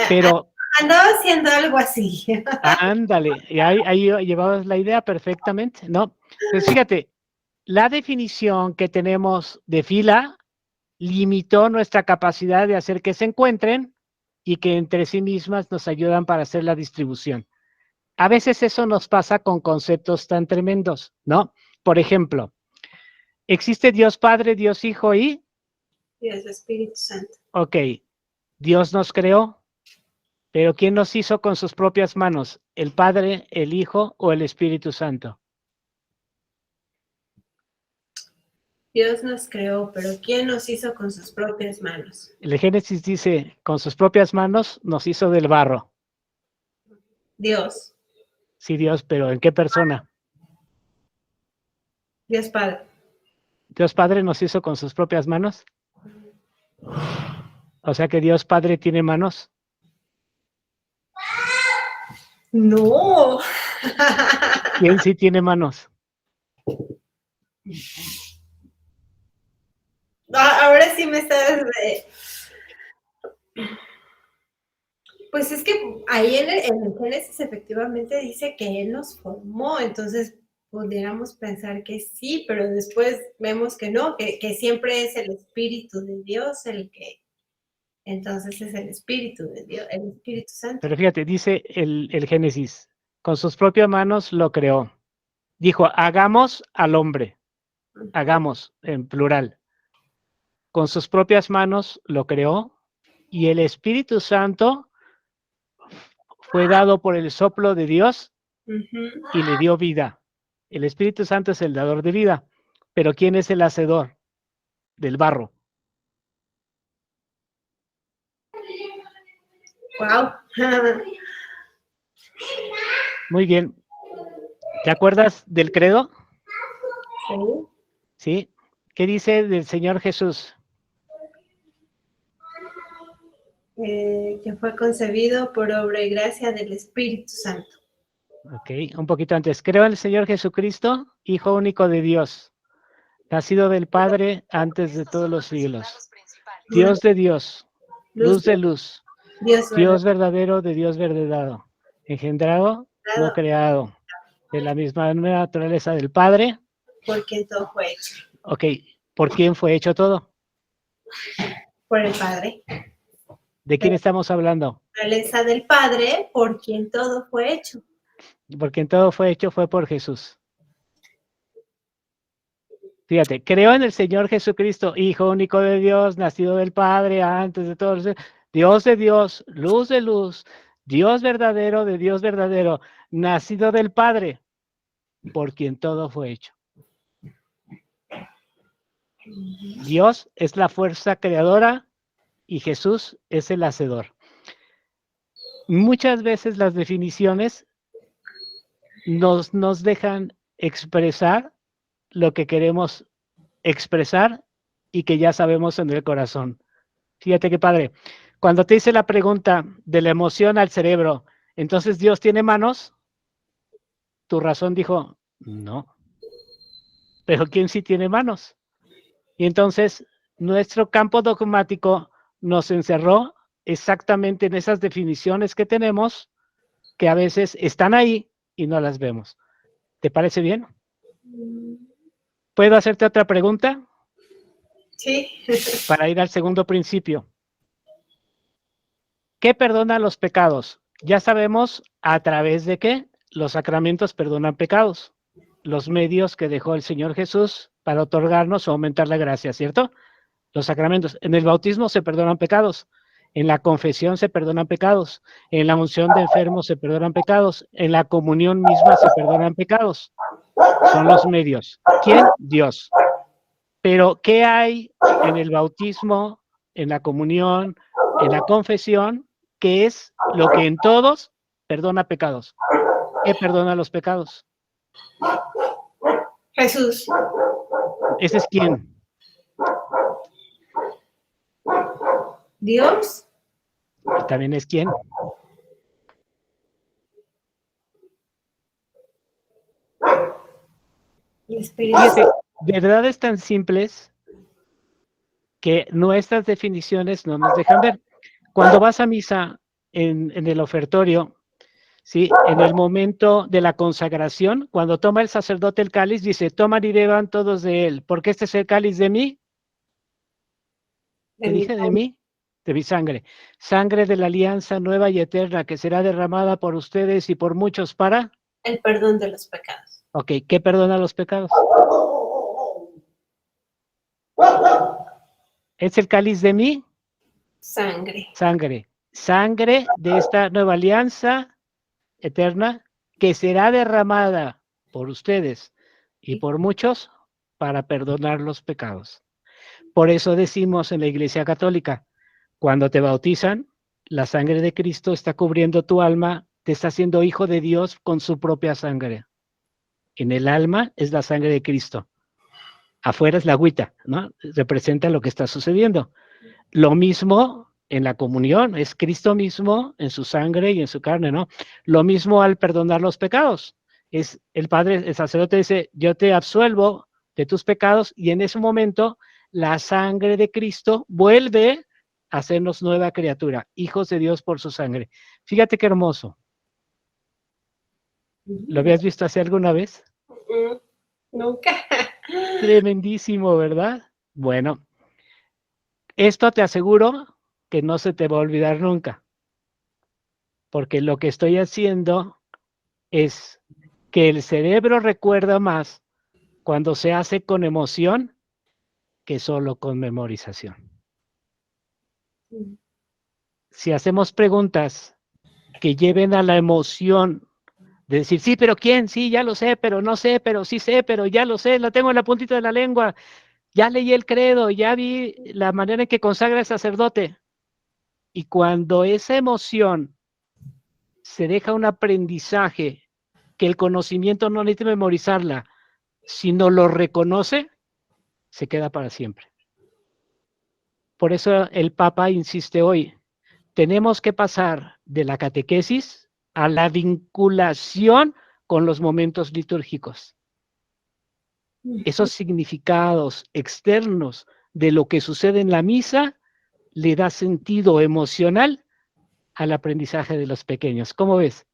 Pero Andaba haciendo algo así. ándale, y ahí llevabas la idea perfectamente, ¿no? Entonces, fíjate, la definición que tenemos de fila limitó nuestra capacidad de hacer que se encuentren y que entre sí mismas nos ayudan para hacer la distribución. A veces eso nos pasa con conceptos tan tremendos, ¿no? Por ejemplo, existe Dios Padre, Dios Hijo y, Dios Espíritu Santo. ok, Dios nos creó, pero ¿quién nos hizo con sus propias manos? ¿El Padre, el Hijo o el Espíritu Santo? Dios nos creó, pero ¿quién nos hizo con sus propias manos? El Génesis dice, con sus propias manos nos hizo del barro. Dios. Sí, Dios, pero ¿en qué persona? Dios Padre. Dios Padre nos hizo con sus propias manos. O sea que Dios Padre tiene manos. No. ¿Quién sí tiene manos? Ahora sí me estás... Pues es que ahí en el Génesis efectivamente dice que Él nos formó, entonces pudiéramos pensar que sí, pero después vemos que no, que siempre es el Espíritu de Dios el que, entonces es el Espíritu de Dios, el Espíritu Santo. Pero fíjate, dice el Génesis, con sus propias manos lo creó. Dijo, hagamos al hombre, hagamos en plural. Con sus propias manos lo creó y el Espíritu Santo fue dado por el soplo de Dios y le dio vida. El Espíritu Santo es el dador de vida, pero ¿quién es el hacedor del barro? Wow. Muy bien. ¿Te acuerdas del credo? Sí. ¿Sí? ¿Qué dice del Señor Jesús? Que fue concebido por obra y gracia del Espíritu Santo. Ok, un poquito antes. Creo en el Señor Jesucristo, Hijo único de Dios, nacido del Padre antes de todos los siglos. Dios de Dios, luz de luz, Dios verdadero de Dios verdadero, engendrado, no creado, de la misma naturaleza del Padre. Por quien todo fue hecho. Ok, ¿por quién fue hecho todo? Por el Padre. ¿De quién estamos hablando? La naturaleza del Padre, por quien todo fue hecho. Por quien todo fue hecho fue por Jesús. Fíjate, creo en el Señor Jesucristo, Hijo único de Dios, nacido del Padre antes de todos, Dios de Dios, luz de luz, Dios verdadero de Dios verdadero, nacido del Padre, por quien todo fue hecho. Dios es la fuerza creadora y Jesús es el hacedor. Muchas veces las definiciones nos dejan expresar lo que queremos expresar y que ya sabemos en el corazón. Fíjate qué padre. Cuando te hice la pregunta de la emoción al cerebro, ¿entonces Dios tiene manos? Tu razón dijo, no. Pero ¿quién sí tiene manos? Y entonces nuestro campo dogmático nos encerró exactamente en esas definiciones que tenemos, que a veces están ahí y no las vemos. ¿Te parece bien? ¿Puedo hacerte otra pregunta? Sí. Para ir al segundo principio. ¿Qué perdona los pecados? Ya sabemos a través de qué los sacramentos perdonan pecados. Los medios que dejó el Señor Jesús para otorgarnos o aumentar la gracia, ¿cierto? Los sacramentos. En el bautismo se perdonan pecados. En la confesión se perdonan pecados. En la unción de enfermos se perdonan pecados. En la comunión misma se perdonan pecados. Son los medios. ¿Quién? Dios. Pero, ¿qué hay en el bautismo, en la comunión, en la confesión, que es lo que en todos perdona pecados? ¿Qué perdona los pecados? Jesús. ¿Ese es quién? Dios. ¿Y también es quién? El Espíritu. Fíjate, verdades tan simples que nuestras definiciones no nos dejan ver. Cuando vas a misa en el ofertorio, ¿sí? En el momento de la consagración, cuando toma el sacerdote el cáliz, dice, toman y beban todos de él, porque este es el cáliz de mí. ¿Qué dije de mí? De mi sangre. Sangre de la alianza nueva y eterna que será derramada por ustedes y por muchos para... El perdón de los pecados. Ok, ¿qué perdona los pecados? ¿Es el cáliz de mí? Sangre. Sangre. Sangre de esta nueva alianza eterna que será derramada por ustedes y por muchos para perdonar los pecados. Por eso decimos en la Iglesia Católica, cuando te bautizan, la sangre de Cristo está cubriendo tu alma, te está haciendo hijo de Dios con su propia sangre. En el alma es la sangre de Cristo. Afuera es la agüita, ¿no? Representa lo que está sucediendo. Lo mismo en la comunión, es Cristo mismo en su sangre y en su carne, ¿no? Lo mismo al perdonar los pecados. Es el Padre, el sacerdote dice, yo te absuelvo de tus pecados y en ese momento la sangre de Cristo vuelve a hacernos nueva criatura, hijos de Dios por su sangre. Fíjate qué hermoso. ¿Lo habías visto así alguna vez? Nunca. Tremendísimo, ¿verdad? Bueno, esto te aseguro que no se te va a olvidar nunca, porque lo que estoy haciendo es que el cerebro recuerda más cuando se hace con emoción que solo con memorización. Si hacemos preguntas que lleven a la emoción de decir, sí, pero ¿quién? Sí, ya lo sé, pero no sé, pero sí sé, pero ya lo sé, lo tengo en la puntita de la lengua, ya leí el credo, ya vi la manera en que consagra el sacerdote. Y cuando esa emoción se deja un aprendizaje que el conocimiento no necesita memorizarla, sino lo reconoce, se queda para siempre. Por eso el Papa insiste hoy, tenemos que pasar de la catequesis a la vinculación con los momentos litúrgicos. Esos significados externos de lo que sucede en la misa le da sentido emocional al aprendizaje de los pequeños. ¿Cómo ves?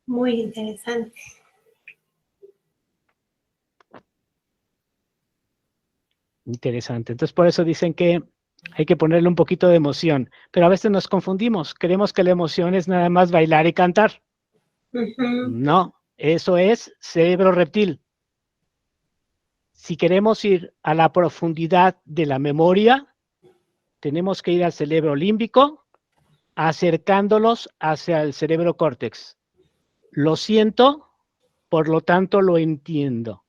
Muy interesante. Interesante. Entonces, por eso dicen que hay que ponerle un poquito de emoción, pero a veces nos confundimos. Creemos que la emoción es nada más bailar y cantar. No, eso es cerebro reptil. Si queremos ir a la profundidad de la memoria, tenemos que ir al cerebro límbico, acercándolos hacia el cerebro córtex. Lo siento, por lo tanto lo entiendo.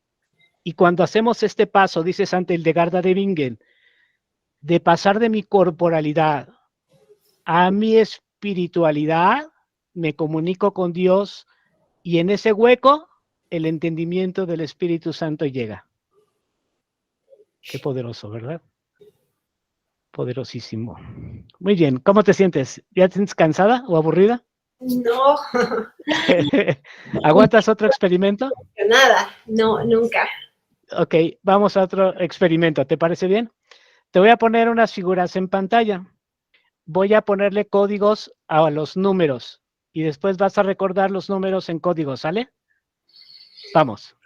Y cuando hacemos este paso, dice Santa Hildegarda de Bingen, de pasar de mi corporalidad a mi espiritualidad, me comunico con Dios y en ese hueco el entendimiento del Espíritu Santo llega. Qué poderoso, ¿verdad? Poderosísimo. Muy bien, ¿cómo te sientes? ¿Ya te sientes cansada o aburrida? No, ¿Aguantas otro experimento? nada, no, nunca. Ok, vamos a otro experimento, ¿te parece bien? Te voy a poner unas figuras en pantalla. Voy a ponerle códigos a los números y después vas a recordar los números en códigos, ¿sale? Vamos.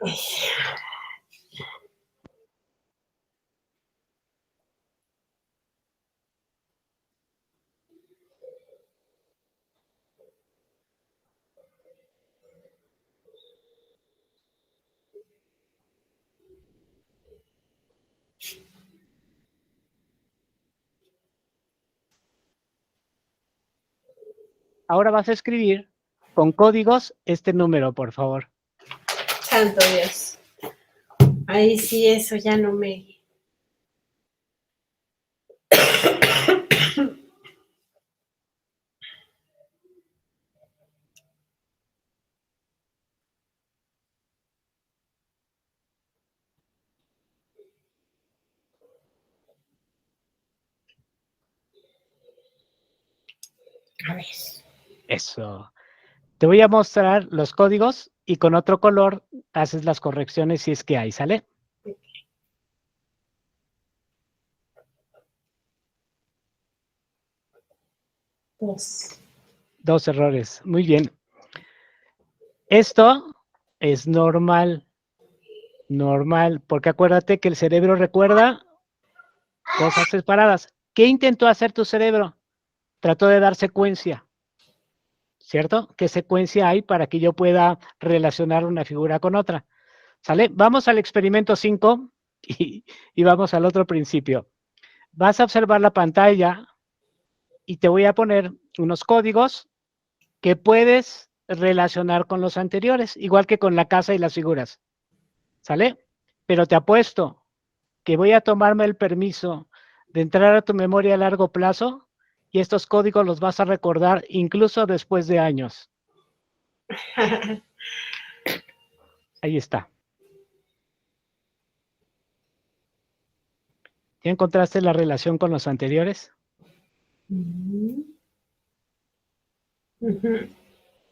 Ahora vas a escribir con códigos este número, por favor. Santo Dios. Ahí sí, eso ya no me... A ver. Eso. Te voy a mostrar los códigos y con otro color haces las correcciones si es que hay, ¿sale? Dos errores. Muy bien. Esto es normal, porque acuérdate que el cerebro recuerda cosas separadas. ¿Qué intentó hacer tu cerebro? Trató de dar secuencia, ¿cierto? ¿Qué secuencia hay para que yo pueda relacionar una figura con otra? ¿Sale? Vamos al experimento 5 y vamos al otro principio. Vas a observar la pantalla y te voy a poner unos códigos que puedes relacionar con los anteriores, igual que con la casa y las figuras. ¿Sale? Pero te apuesto que voy a tomarme el permiso de entrar a tu memoria a largo plazo y estos códigos los vas a recordar incluso después de años. Ahí está. ¿Ya encontraste la relación con los anteriores?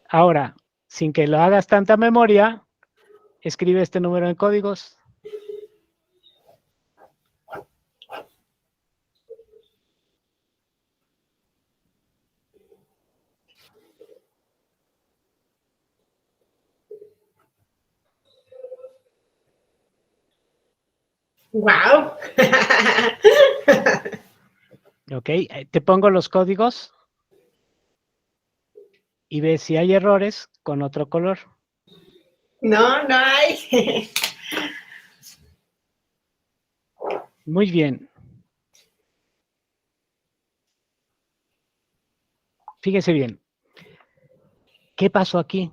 Ahora, sin que lo hagas tanta memoria, escribe este número en códigos. ¡Wow! Ok, te pongo los códigos y ves si hay errores con otro color. No, no hay. Muy bien. Fíjese bien. ¿Qué pasó aquí?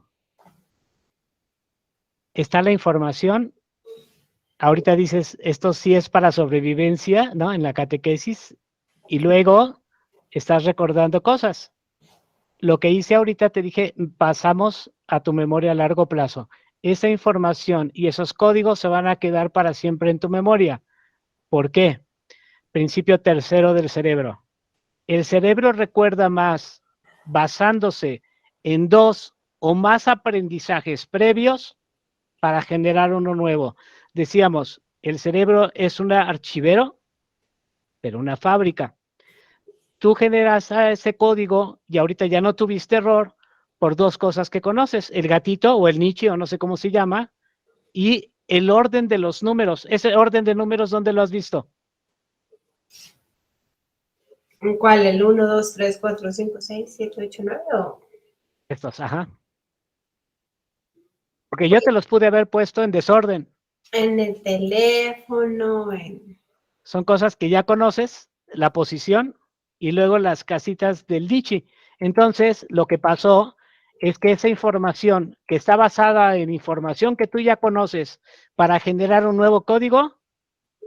Está la información. Ahorita dices, esto sí es para sobrevivencia, ¿no? En la catequesis. Y luego estás recordando cosas. Lo que hice ahorita te dije, pasamos a tu memoria a largo plazo. Esa información y esos códigos se van a quedar para siempre en tu memoria. ¿Por qué? Principio tercero del cerebro. El cerebro recuerda más basándose en dos o más aprendizajes previos para generar uno nuevo. Decíamos, el cerebro es un archivero, pero una fábrica. Tú generas ese código y ahorita ya no tuviste error por dos cosas que conoces, el gatito o el Nietzsche o no sé cómo se llama, y el orden de los números. Ese orden de números, ¿dónde lo has visto? ¿Cuál? ¿El 1, 2, 3, 4, 5, 6, 7, 8, 9? ¿O? Estos, ajá. Porque yo te los pude haber puesto en desorden. En el teléfono, en... Son cosas que ya conoces, la posición y luego las casitas del Dichi. Entonces, lo que pasó es que esa información que está basada en información que tú ya conoces para generar un nuevo código,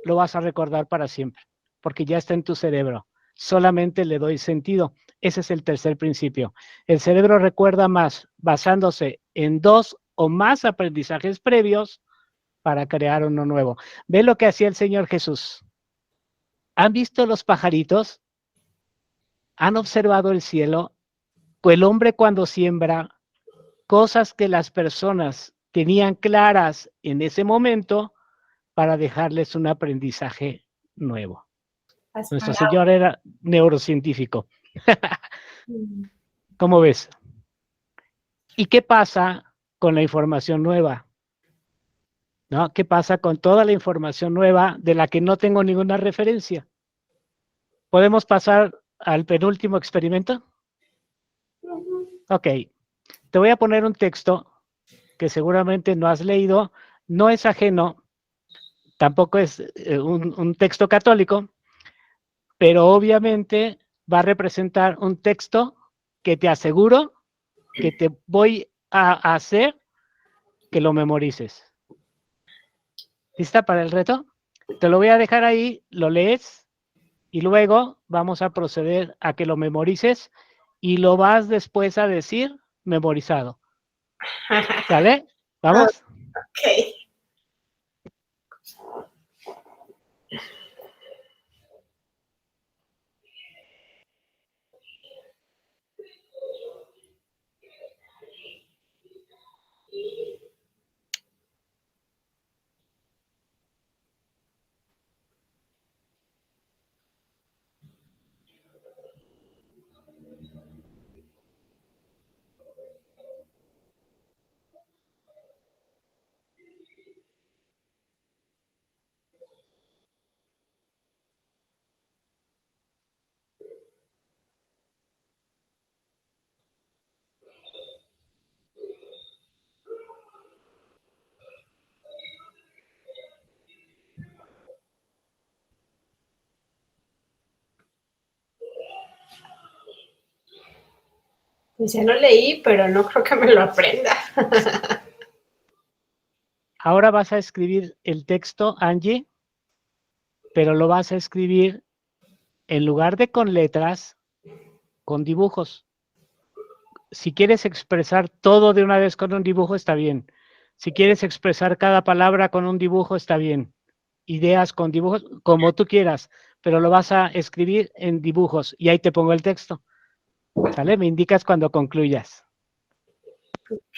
lo vas a recordar para siempre. porque ya está en tu cerebro. Solamente le doy sentido. Ese es el tercer principio. El cerebro recuerda más basándose en 2 o más aprendizajes previos para crear uno nuevo. Ve lo que hacía el Señor Jesús. ¿Han visto los pajaritos? ¿Han observado el cielo? Pues el hombre cuando siembra cosas que las personas tenían claras en ese momento para dejarles un aprendizaje nuevo. Nuestro Señor era neurocientífico. ¿Cómo ves? ¿Y qué pasa con la información nueva? ¿No? ¿Qué pasa con toda la información nueva de la que no tengo ninguna referencia? ¿Podemos pasar al penúltimo experimento? Ok. Te voy a poner un texto que seguramente no has leído, no es ajeno, tampoco es un texto católico, pero obviamente va a representar un texto que te aseguro que te voy a hacer que lo memorices. ¿Lista para el reto? Te lo voy a dejar ahí, lo lees y luego vamos a proceder a que lo memorices y lo vas después a decir memorizado. ¿Sale? ¿Vamos? Ok. Pues ya lo leí, pero no creo que me lo aprenda. Ahora vas a escribir el texto, Angie, pero lo vas a escribir en lugar de con letras, con dibujos. Si quieres expresar todo de una vez con un dibujo, está bien. Si quieres expresar cada palabra con un dibujo, está bien. Ideas con dibujos, como tú quieras, pero lo vas a escribir en dibujos y ahí te pongo el texto. ¿Sale? Me indicas cuando concluyas. Ok.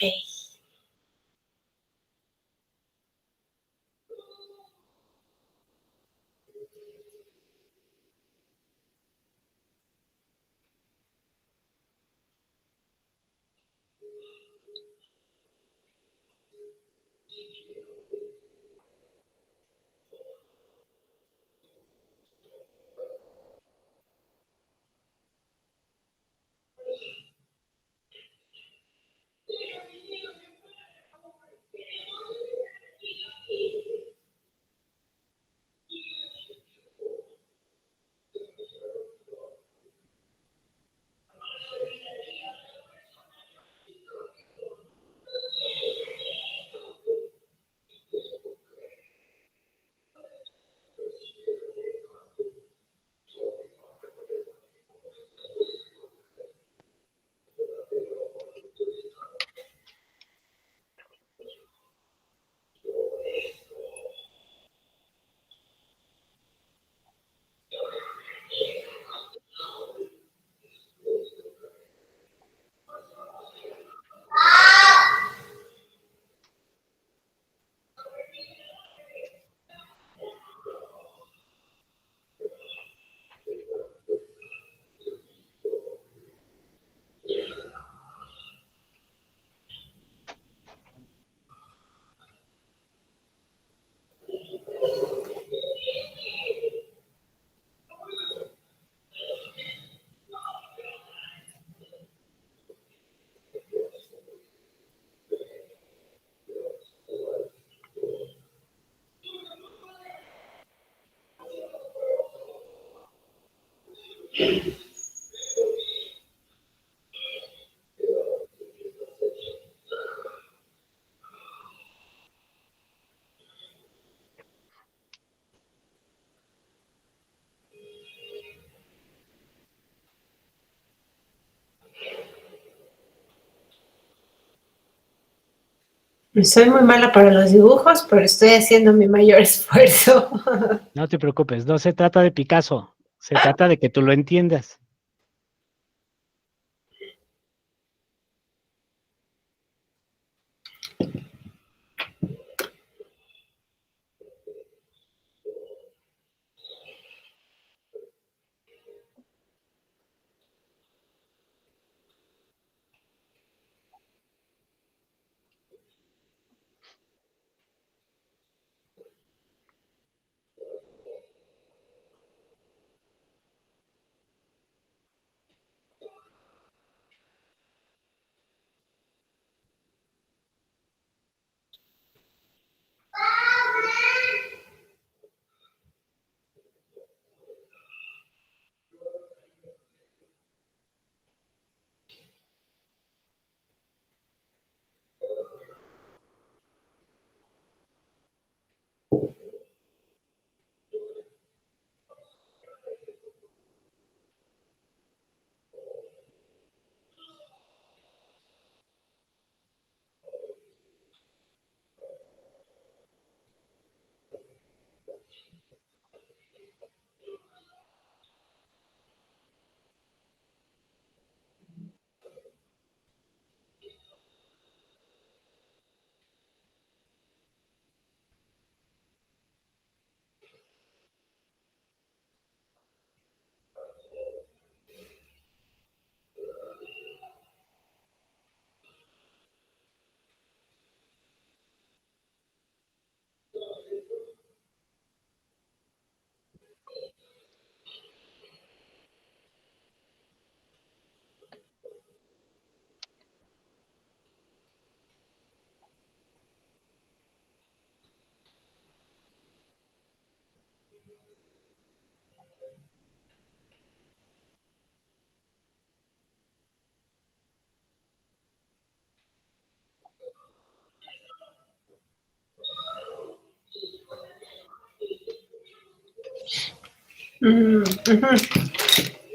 Soy muy mala para los dibujos, pero estoy haciendo mi mayor esfuerzo. No te preocupes, no se trata de Picasso, se trata de que tú lo entiendas.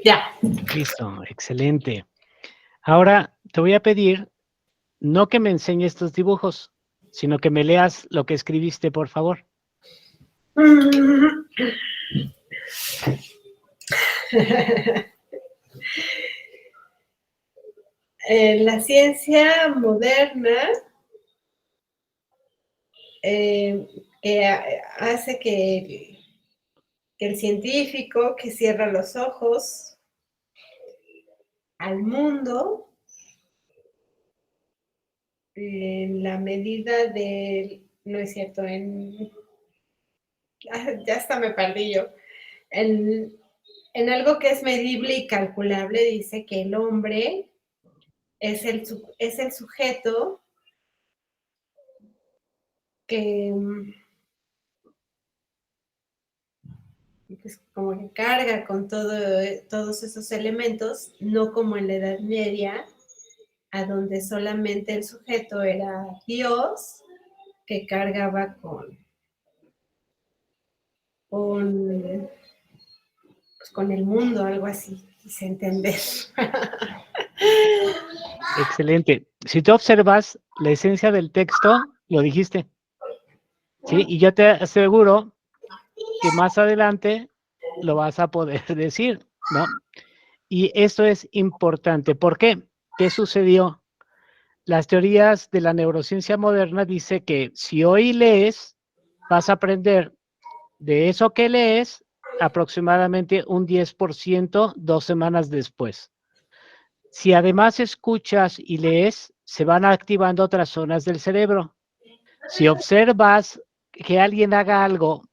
Ya. Listo, excelente. Ahora te voy a pedir no que me enseñes tus dibujos, sino que me leas lo que escribiste, por favor. La ciencia moderna que hace que el científico que cierra los ojos al mundo en la medida de, no es cierto, ya hasta me perdí yo, en algo que es medible y calculable, dice que el hombre es el sujeto que pues, como que carga con todos esos elementos, no como en la Edad Media, a donde solamente el sujeto era Dios, que cargaba con el mundo, algo así, quise entender. Excelente. Si tú observas la esencia del texto, lo dijiste, ¿sí? Y yo te aseguro que más adelante lo vas a poder decir, ¿no? Y esto es importante. ¿Por qué? ¿Qué sucedió? Las teorías de la neurociencia moderna dice que si hoy lees, vas a aprender de eso que lees aproximadamente un 10% 2 semanas después. Si además escuchas y lees, se van activando otras zonas del cerebro. Si observas que alguien haga algo,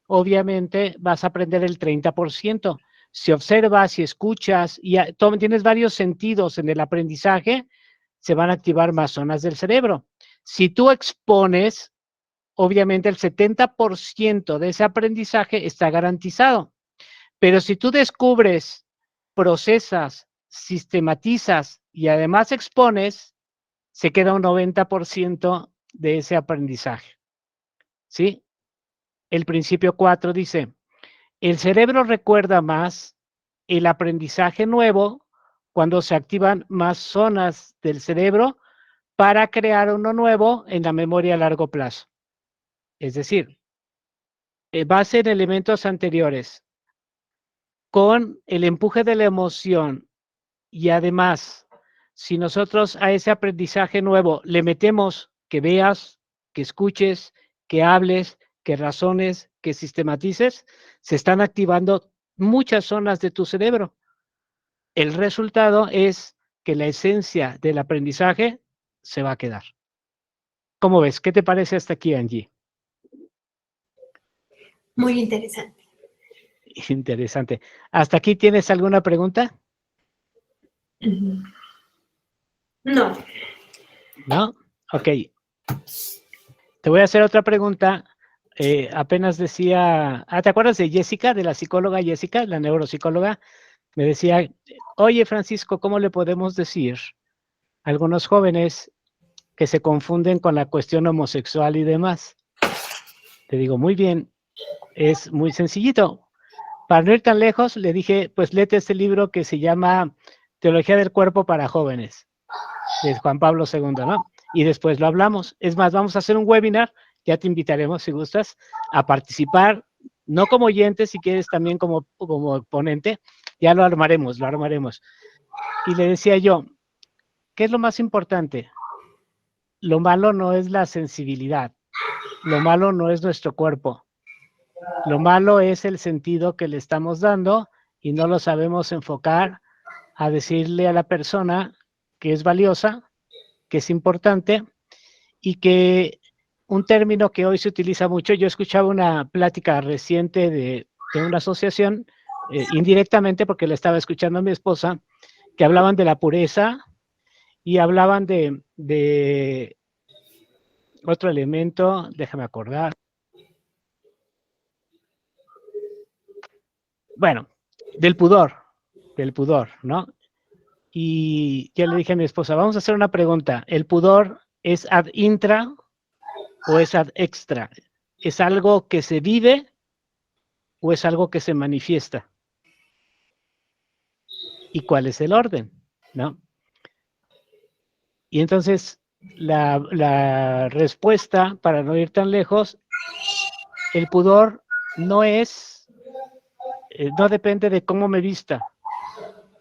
obviamente vas a aprender el 30%. Si observas y escuchas y tienes varios sentidos en el aprendizaje, se van a activar más zonas del cerebro. Si tú expones, obviamente el 70% de ese aprendizaje está garantizado. Pero si tú descubres, procesas, sistematizas y además expones, se queda un 90% de ese aprendizaje. ¿Sí? El principio 4 dice, el cerebro recuerda más el aprendizaje nuevo cuando se activan más zonas del cerebro para crear uno nuevo en la memoria a largo plazo. Es decir, base en elementos anteriores, con el empuje de la emoción y además, si nosotros a ese aprendizaje nuevo le metemos que veas, que escuches, que hables, que razones, que sistematices, se están activando muchas zonas de tu cerebro. El resultado es que la esencia del aprendizaje se va a quedar. ¿Cómo ves? ¿Qué te parece hasta aquí, Angie? Muy interesante. Interesante. ¿Hasta aquí tienes alguna pregunta? No. ¿No? Ok. Te voy a hacer otra pregunta. Apenas decía, ¿te acuerdas de Jessica, de la psicóloga Jessica, la neuropsicóloga? Me decía, oye Francisco, ¿cómo le podemos decir a algunos jóvenes que se confunden con la cuestión homosexual y demás? Te digo, muy bien, es muy sencillito. Para no ir tan lejos, le dije, pues léete este libro que se llama Teología del Cuerpo para Jóvenes, de Juan Pablo II, ¿no? Y después lo hablamos. Es más, vamos a hacer un webinar, ya te invitaremos, si gustas, a participar, no como oyente, si quieres también como ponente, ya lo armaremos, lo armaremos. Y le decía yo, ¿qué es lo más importante? Lo malo no es la sensibilidad, lo malo no es nuestro cuerpo, lo malo es el sentido que le estamos dando y no lo sabemos enfocar a decirle a la persona que es valiosa, que es importante y que un término que hoy se utiliza mucho, yo escuchaba una plática reciente de una asociación, indirectamente porque le estaba escuchando a mi esposa, que hablaban de la pureza y hablaban de otro elemento, déjame acordar. Bueno, del pudor, ¿no? Y yo le dije a mi esposa, vamos a hacer una pregunta. ¿El pudor es ad intra o es ad extra? ¿Es algo que se vive o es algo que se manifiesta? ¿Y cuál es el orden? ¿No? Y entonces la respuesta, para no ir tan lejos, el pudor no es, no depende de cómo me vista,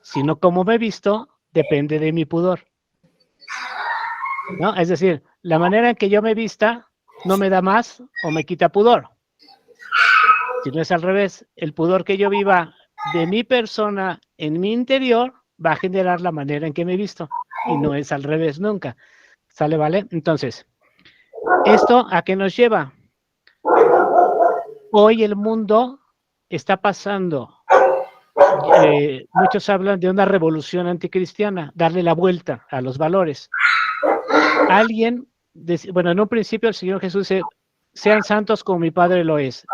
sino cómo me visto depende de mi pudor, ¿no? Es decir, la manera en que yo me vista no me da más o me quita pudor. Si no es al revés, el pudor que yo viva de mi persona en mi interior va a generar la manera en que me visto y no es al revés nunca. ¿Sale, vale? Entonces, ¿esto a qué nos lleva? Hoy el mundo está pasando, muchos hablan de una revolución anticristiana, darle la vuelta a los valores. Alguien, bueno, en un principio el Señor Jesús dice, sean santos como mi Padre lo es.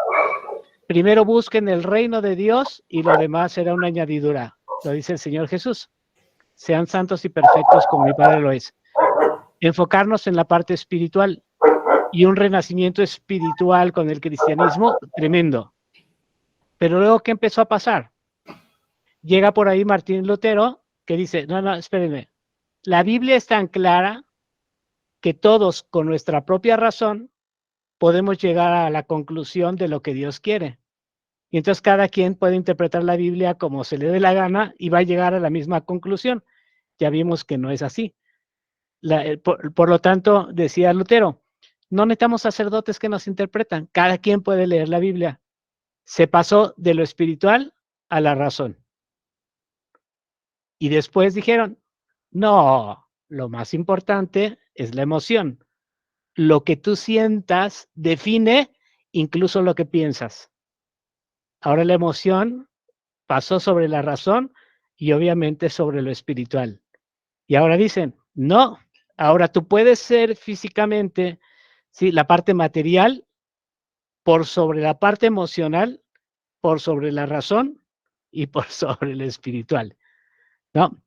Primero busquen el reino de Dios y lo demás será una añadidura. Lo dice el Señor Jesús. Sean santos y perfectos como mi Padre lo es. Enfocarnos en la parte espiritual y un renacimiento espiritual con el cristianismo tremendo. Pero luego, ¿qué empezó a pasar? Llega por ahí Martín Lutero que dice, no, espérenme, la Biblia es tan clara que todos con nuestra propia razón podemos llegar a la conclusión de lo que Dios quiere. Y entonces cada quien puede interpretar la Biblia como se le dé la gana y va a llegar a la misma conclusión. Ya vimos que no es así. Por lo tanto, decía Lutero, no necesitamos sacerdotes que nos interpretan, cada quien puede leer la Biblia. Se pasó de lo espiritual a la razón. Y después dijeron, no, lo más importante es la emoción. Lo que tú sientas define incluso lo que piensas. Ahora la emoción pasó sobre la razón y obviamente sobre lo espiritual. Y ahora dicen, no, ahora tú puedes ser físicamente, sí, la parte material por sobre la parte emocional, por sobre la razón y por sobre lo espiritual, ¿no?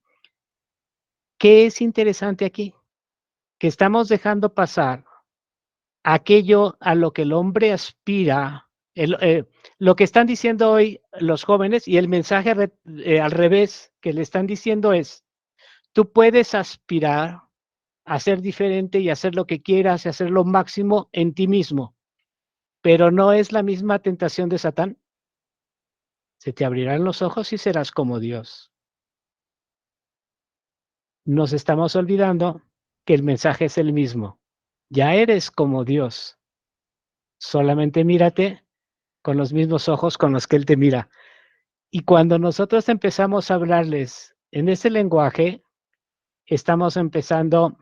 ¿Qué es interesante aquí? Que estamos dejando pasar aquello a lo que el hombre aspira, lo que están diciendo hoy los jóvenes y el mensaje al revés que le están diciendo es, tú puedes aspirar a ser diferente y hacer lo que quieras y hacer lo máximo en ti mismo. Pero no es la misma tentación de Satán. Se te abrirán los ojos y serás como Dios. Nos estamos olvidando que el mensaje es el mismo. Ya eres como Dios. Solamente mírate con los mismos ojos con los que Él te mira. Y cuando nosotros empezamos a hablarles en ese lenguaje, estamos empezando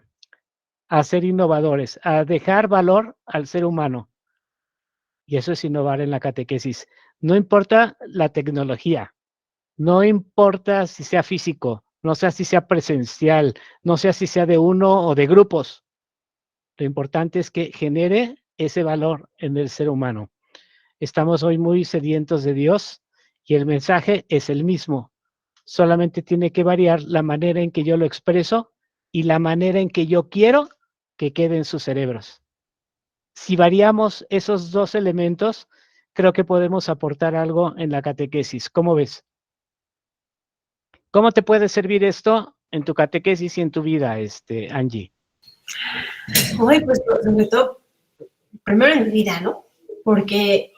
a ser innovadores, a dejar valor al ser humano. Y eso es innovar en la catequesis. No importa la tecnología, no importa si sea físico, no sé si sea presencial, no sé si sea de uno o de grupos. Lo importante es que genere ese valor en el ser humano. Estamos hoy muy sedientos de Dios y el mensaje es el mismo. Solamente tiene que variar la manera en que yo lo expreso y la manera en que yo quiero que quede en sus cerebros. Si variamos esos dos elementos, creo que podemos aportar algo en la catequesis. ¿Cómo ves? ¿Cómo te puede servir esto en tu catequesis y en tu vida, Angie? Uy, pues sobre todo, primero en mi vida, ¿no? Porque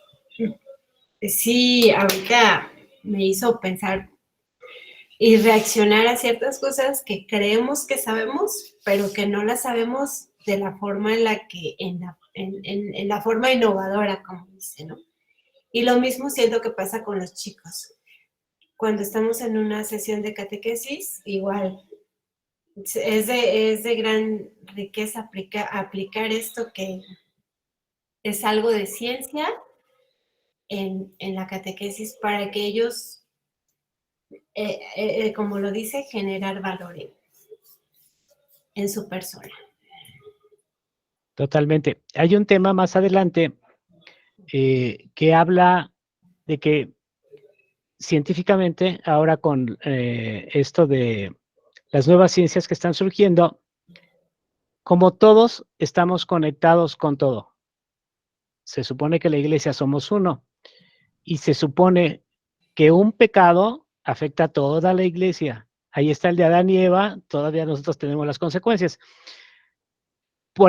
sí, ahorita me hizo pensar y reaccionar a ciertas cosas que creemos que sabemos, pero que no las sabemos de la forma en la que, en la forma innovadora, como dice, ¿no? Y lo mismo siento que pasa con los chicos. Cuando estamos en una sesión de catequesis, igual, es de gran riqueza aplicar esto que es algo de ciencia en la catequesis para que ellos, como lo dice, generar valor en su persona. Totalmente. Hay un tema más adelante que habla de que científicamente, ahora con esto de las nuevas ciencias que están surgiendo, como todos estamos conectados con todo. Se supone que la iglesia somos uno y se supone que un pecado afecta a toda la iglesia. Ahí está el de Adán y Eva, todavía nosotros tenemos las consecuencias.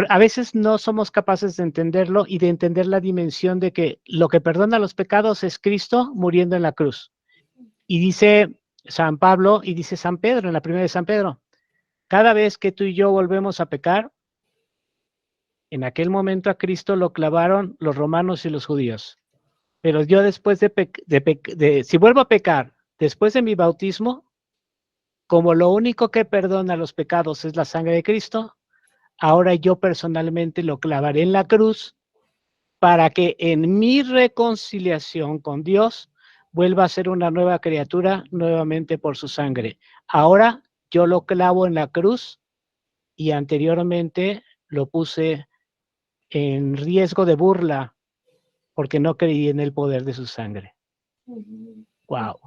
A veces no somos capaces de entenderlo y de entender la dimensión de que lo que perdona los pecados es Cristo muriendo en la cruz. Y dice San Pablo y dice San Pedro, en la primera de San Pedro, cada vez que tú y yo volvemos a pecar, en aquel momento a Cristo lo clavaron los romanos y los judíos. Pero yo después si vuelvo a pecar después de mi bautismo, como lo único que perdona los pecados es la sangre de Cristo, ahora yo personalmente lo clavaré en la cruz para que en mi reconciliación con Dios vuelva a ser una nueva criatura nuevamente por su sangre. Ahora yo lo clavo en la cruz y anteriormente lo puse en riesgo de burla porque no creí en el poder de su sangre. ¡Wow!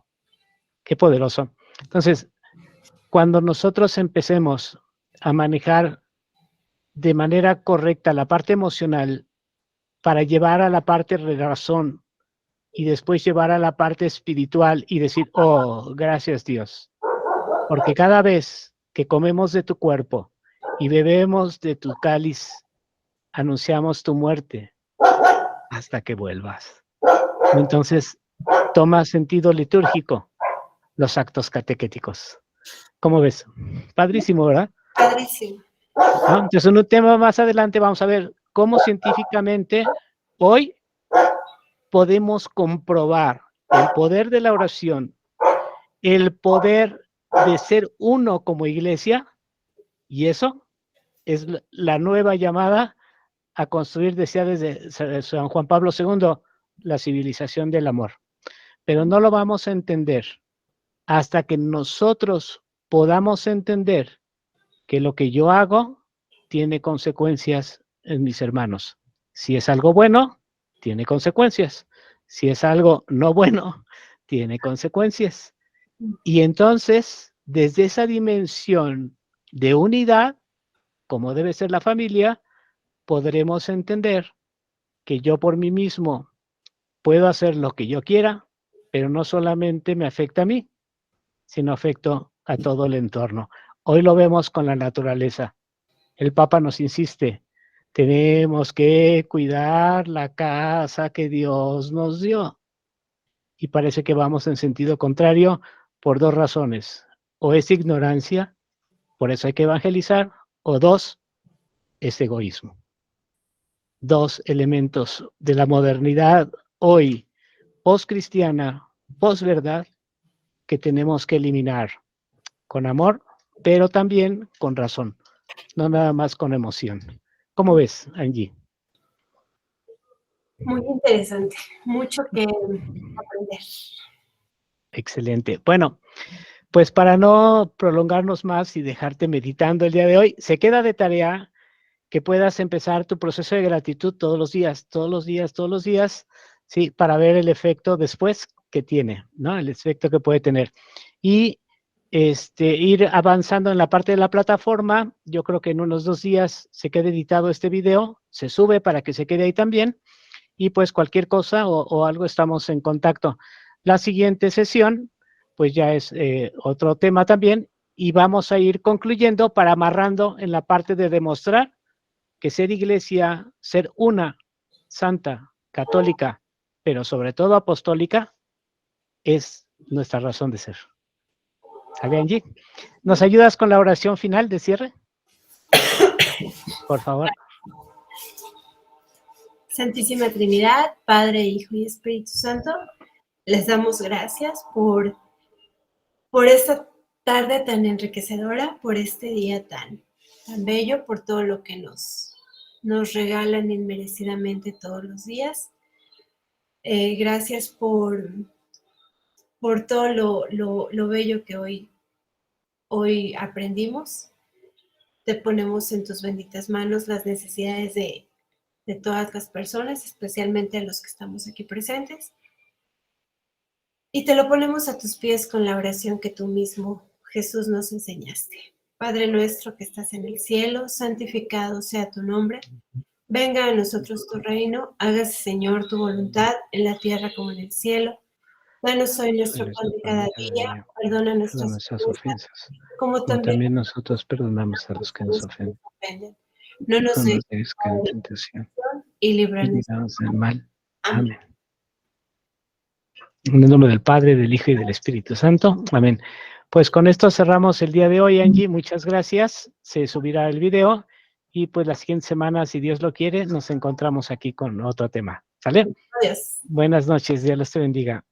¡Qué poderoso! Entonces, cuando nosotros empecemos a manejar de manera correcta la parte emocional para llevar a la parte de razón y después llevar a la parte espiritual y decir, oh, gracias Dios, porque cada vez que comemos de tu cuerpo y bebemos de tu cáliz, anunciamos tu muerte hasta que vuelvas. Entonces, toma sentido litúrgico los actos catequéticos. ¿Cómo ves? Padrísimo, ¿verdad? Padrísimo. ¿No? Entonces, en un tema más adelante vamos a ver cómo científicamente hoy podemos comprobar el poder de la oración, el poder de ser uno como iglesia, y eso es la nueva llamada a construir, decía desde San Juan Pablo II, la civilización del amor. Pero no lo vamos a entender hasta que nosotros podamos entender que lo que yo hago tiene consecuencias en mis hermanos. Si es algo bueno, tiene consecuencias. Si es algo no bueno, tiene consecuencias. Y entonces, desde esa dimensión de unidad, como debe ser la familia, podremos entender que yo por mí mismo puedo hacer lo que yo quiera, pero no solamente me afecta a mí, sino afecto a todo el entorno. Hoy lo vemos con la naturaleza. el Papa nos insiste, tenemos que cuidar la casa que Dios nos dio. Y parece que vamos en sentido contrario por dos razones. O es ignorancia, por eso hay que evangelizar, o dos, es egoísmo. Dos elementos de la modernidad hoy, post-cristiana, post-verdad, que tenemos que eliminar con amor, pero también con razón, no nada más con emoción. ¿Cómo ves, Angie? Muy interesante, mucho que aprender. Excelente. Bueno, pues para no prolongarnos más y dejarte meditando el día de hoy, se queda de tarea que puedas empezar tu proceso de gratitud todos los días, todos los días, todos los días, sí, para ver el efecto después que tiene, ¿no? El efecto que puede tener. Y ir avanzando en la parte de la plataforma. Yo creo que en unos 2 días se quede editado este video, se sube para que se quede ahí también, y pues cualquier cosa o algo estamos en contacto. La siguiente sesión, pues ya es otro tema también, y vamos a ir concluyendo para amarrando en la parte de demostrar que ser iglesia, ser una santa, católica, pero sobre todo apostólica, es nuestra razón de ser. ¿Sale, Angie? ¿Nos ayudas con la oración final de cierre? Por favor. Santísima Trinidad, Padre, Hijo y Espíritu Santo, les damos gracias por esta tarde tan enriquecedora, por este día tan bello, por todo lo que nos regalan inmerecidamente todos los días. Gracias por todo lo bello que hoy aprendimos. Te ponemos en tus benditas manos las necesidades de todas las personas, especialmente a los que estamos aquí presentes. Y te lo ponemos a tus pies con la oración que tú mismo, Jesús, nos enseñaste. Padre nuestro que estás en el cielo, santificado sea tu nombre. Venga a nosotros tu reino, hágase, Señor, tu voluntad en la tierra como en el cielo. Danos hoy nuestro pan de cada día, perdona nuestras ofensas, como también nosotros perdonamos a los que nos ofenden. No nos dejes caer en tentación y líbranos del mal. Amén. En el nombre del Padre, del Hijo y del Espíritu Santo. Amén. Pues con esto cerramos el día de hoy, Angie. Muchas gracias. Se subirá el video y pues la siguiente semana, si Dios lo quiere, nos encontramos aquí con otro tema. ¿Sale? Adiós. Buenas noches. Dios los te bendiga.